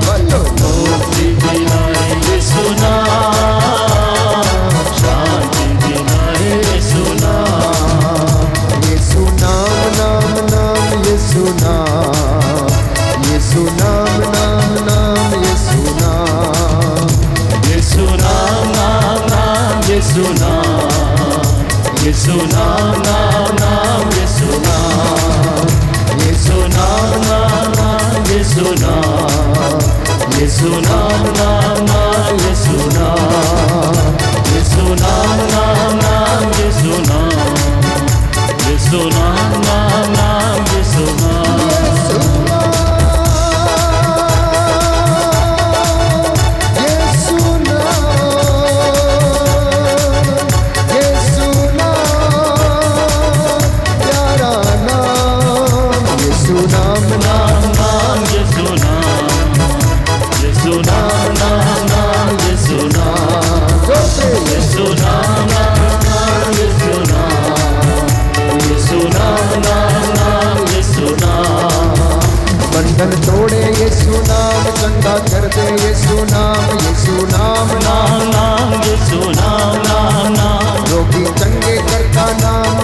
बोलो मुक्ति दिलाए यीशु नाम, शांति दिलाए यीशु नाम। यीशु नाम नाम नाम यीशु नाम, यीशु नाम नाम नाम यीशु नाम, यीशु नाम नाम नाम यीशु नाम, यीशु नाम नाम नाम यीशु नाम, यीशु नाम नाम नाम यीशु नाम, यीशु नाम नाम नाम यीशु नाम, यीशु नाम नाम नाम यीशु नाम, यीशु नाम नाम नाम यीशु नाम। यीशु नाम, यीशु नाम, प्यारा नाम, यीशु नाम नाम नाम यीशु नाम, यीशु नाम नाम नाम यीशु नाम, यीशु नाम नाम नाम यीशु नाम, यीशु नाम नाम नाम यीशु नाम। बंधन तोड़े यीशु नाम, चंगा कर दे यीशु नाम, यीशु नाम नाम नाम यीशु नाम नाम नाम, रोगी चंगे करता नाम,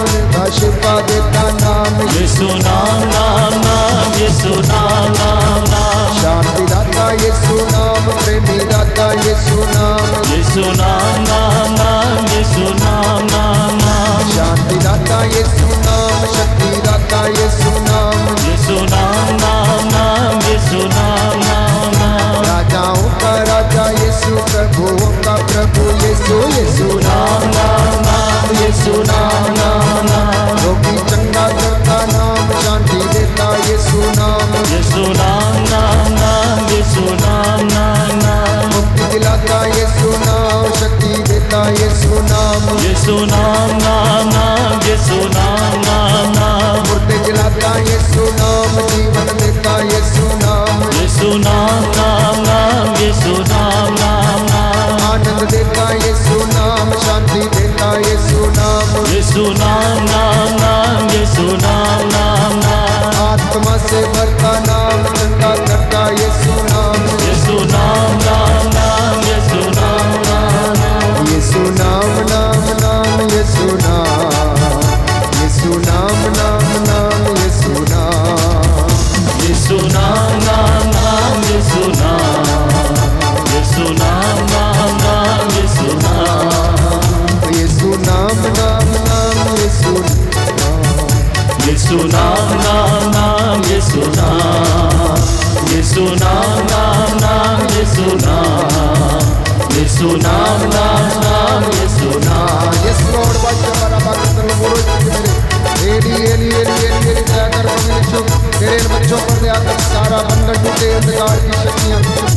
शिफा देता नाम, यीशु नाम नाम नाम यीशु नाम नाम नाम, शांति दाता यीशु नाम, प्रेमी दाता यीशु नाम, यीशु नाम नाम नाम यीशु नाम नाम नाम, शांति दाता यीशु नाम, शक्ति दाता यीशु नाम, यीशु नाम नाम नाम यीशु नाम नाम नाम, राजाओं का राजा यीशु, प्रभुओं का प्रभु यीशु, यीशु नाम नाम नाम यीशु नाम नाम नाम, रोगी चंगा करता नाम, शांति देता यीशु नाम, यीशु नाम नाम नाम यीशु नाम नाम नाम, मुक्ति दिलाता यीशु नाम, शक्ति देता यीशु नाम, यीशु नाम नाम नाम यीशु नाम नाम नाम, मुर्दे जलाता यीशु नाम, जीवन देता यीशु नाम, यीशु नाम नाम नाम यीशु नाम नाम नाम, आनंद देता यीशु नाम, शांति देता यीशु नाम, यीशु नाम नाम नाम यीशु नाम नाम नाम, आत्मा से भरता नाम, चंगा करता यीशु नाम, यीशु नाम नाम नाम यीशु नाम नाम नाम, यीशु नाम नाम नाम यीशु नाम, यीशु नाम नाम नाम यीशु नाम, यीशु नाम नाम नाम यीशु नाम, यीशु नाम नाम नाम यीशु नाम, यीशु नाम नाम नाम यीशु नाम, यीशु नाम नाम नाम यीशु नाम, यीशु नाम नाम नाम यीशु नाम, यीशु नाम नाम नाम यीशु नाम। यस लॉर्ड बादशाह हमारा बात बोलो मेरे एली एली एली एली एली दया कर मेरे इन बच्चों पर दया कर, सारा बंधन टूटे, अंधकार की शक्तियां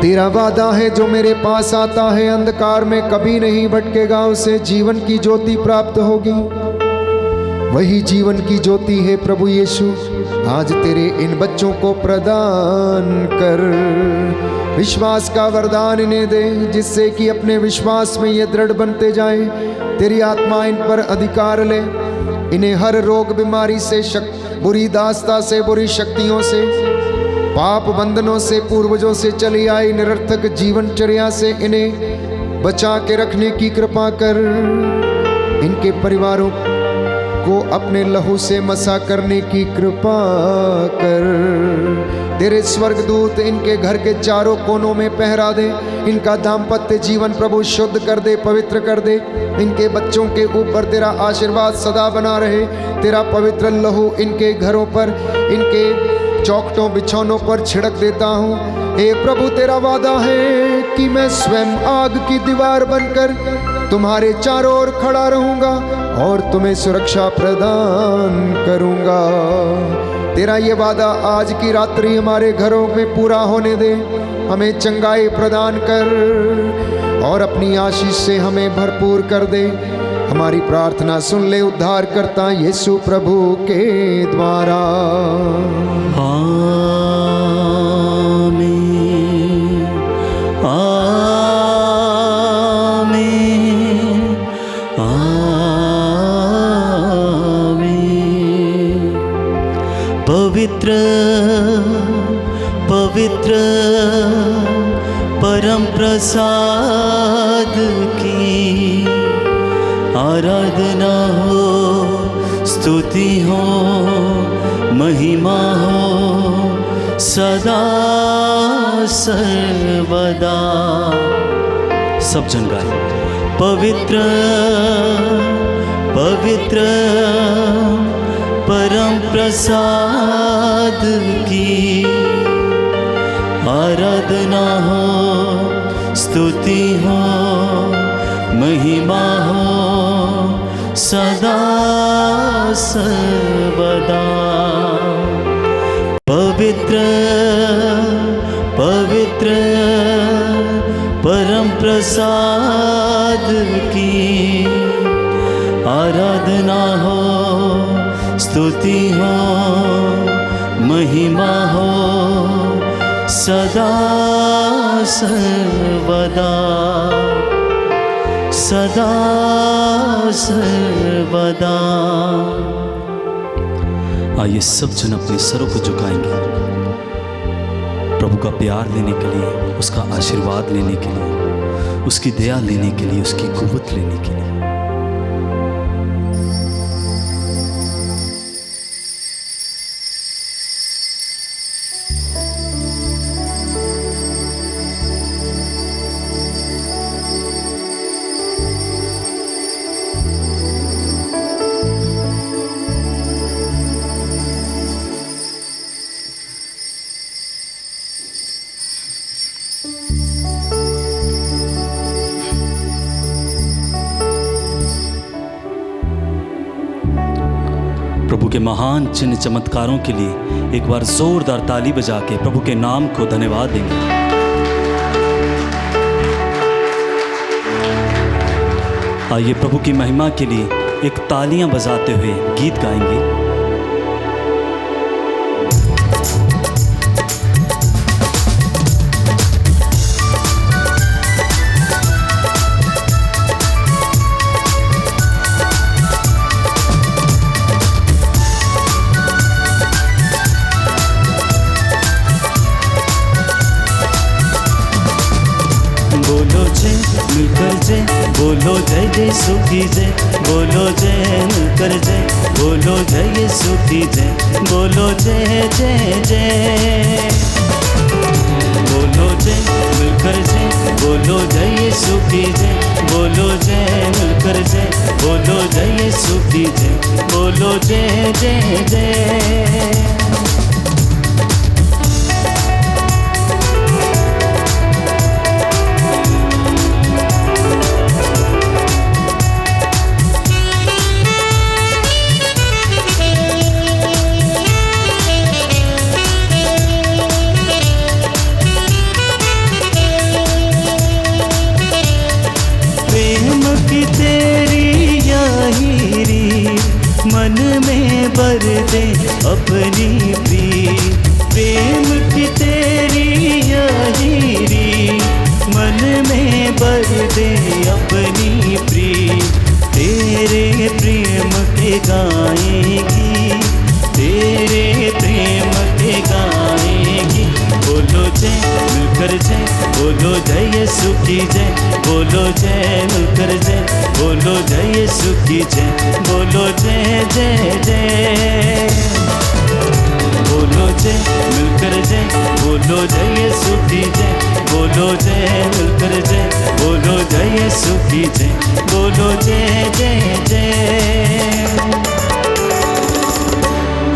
तेरा वादा है जो मेरे पास आता है अंधकार में कभी नहीं भटकेगा, उसे जीवन की ज्योति प्राप्त होगी। वही जीवन की ज्योति है प्रभु यीशु, आज तेरे इन बच्चों को प्रदान कर। विश्वास का वरदान इन्हें दे, जिससे कि अपने विश्वास में ये दृढ़ बनते जाएं। तेरी आत्मा इन पर अधिकार ले, इन्हें हर रोग बीमारी से, बुरी दास्ता से, बुरी शक्तियों से, पाप बंधनों से, पूर्वजों से चली आई निरर्थक जीवनचर्या से इन्हें बचा के रखने की कृपा कर। इनके परिवारों को अपने लहू से मसा करने की कृपा कर। तेरे स्वर्गदूत इनके घर के चारों कोनों में पहरा दे। इनका दाम्पत्य जीवन प्रभु शुद्ध कर दे, पवित्र कर दे। इनके बच्चों के ऊपर तेरा आशीर्वाद सदा बना रहे। तेरा पवित्र लहू इनके घरों पर, इनके चौखटों बिछौनों पर छिड़क देता हूँ। हे प्रभु, तेरा वादा है कि मैं स्वयं आग की दीवार बनकर तुम्हारे चारों ओर खड़ा रहूंगा और तुम्हें सुरक्षा प्रदान करूंगा। तेरा ये वादा आज की रात्रि हमारे घरों में पूरा होने दे। हमें चंगाई प्रदान कर और अपनी आशीष से हमें भरपूर कर दे। हमारी प्रार्थना सुन ले उद्धार करता यीशु प्रभु के द्वारा। आमीन, आमीन, आमीन। पवित्र पवित्र परम प्रसाद की आराधना हो, स्तुति हो, महिमा हो सदा सर्वदा। सब जन गाए। पवित्र पवित्र परम प्रसाद की आराधना हो, स्तुति हो, महिमा हो सदा सर्वदा। पवित्र पवित्र परम प्रसाद की आराधना हो, स्तुति हो, महिमा हो सदा सर्वदा, सदा सर्वदा। आइए सब जन अपने सरों को झुकाएंगे प्रभु का प्यार लेने के लिए, उसका आशीर्वाद लेने के लिए, उसकी दया लेने के लिए, उसकी कुव्वत लेने के लिए। प्रभु के महान चिन्ह चमत्कारों के लिए एक बार जोरदार ताली बजा के प्रभु के नाम को धन्यवाद देंगे। आइए प्रभु की महिमा के लिए एक तालियां बजाते हुए गीत गाएंगे। बोलो जय यीशु की जय, बोलो जय मिलकर जय, बोलो जय यीशु की जय, बोलो जय जय जय। बोलो जय मिलकर जय, बोलो जय यीशु की जय, बोलो जय मिलकर जय, बोलो जय यीशु की जय, बोलो जय जय जय। मन में भर दे अपनी प्रेम की तेरी यही रीत, मन में भर दे अपनी तेरे प्रेम के गाएगी, तेरे प्रेम के गाएगी। बोलो जय मिलकर जय, बोलो जय यीशु की जय, बोलो जय मिलकर जय, बोलो जय यीशु की जय, बोलो जय जय जय, बोलो जय मिलकर जय, बोलो जय यीशु की जय, बोलो जय मिलकर जय, बोलो जय यीशु की जय, बोलो जय जय जय।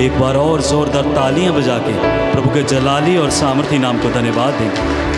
एक बार और जोरदार तालियां बजा के प्रभु के जलाली और सामर्थी नाम को धन्यवाद दें।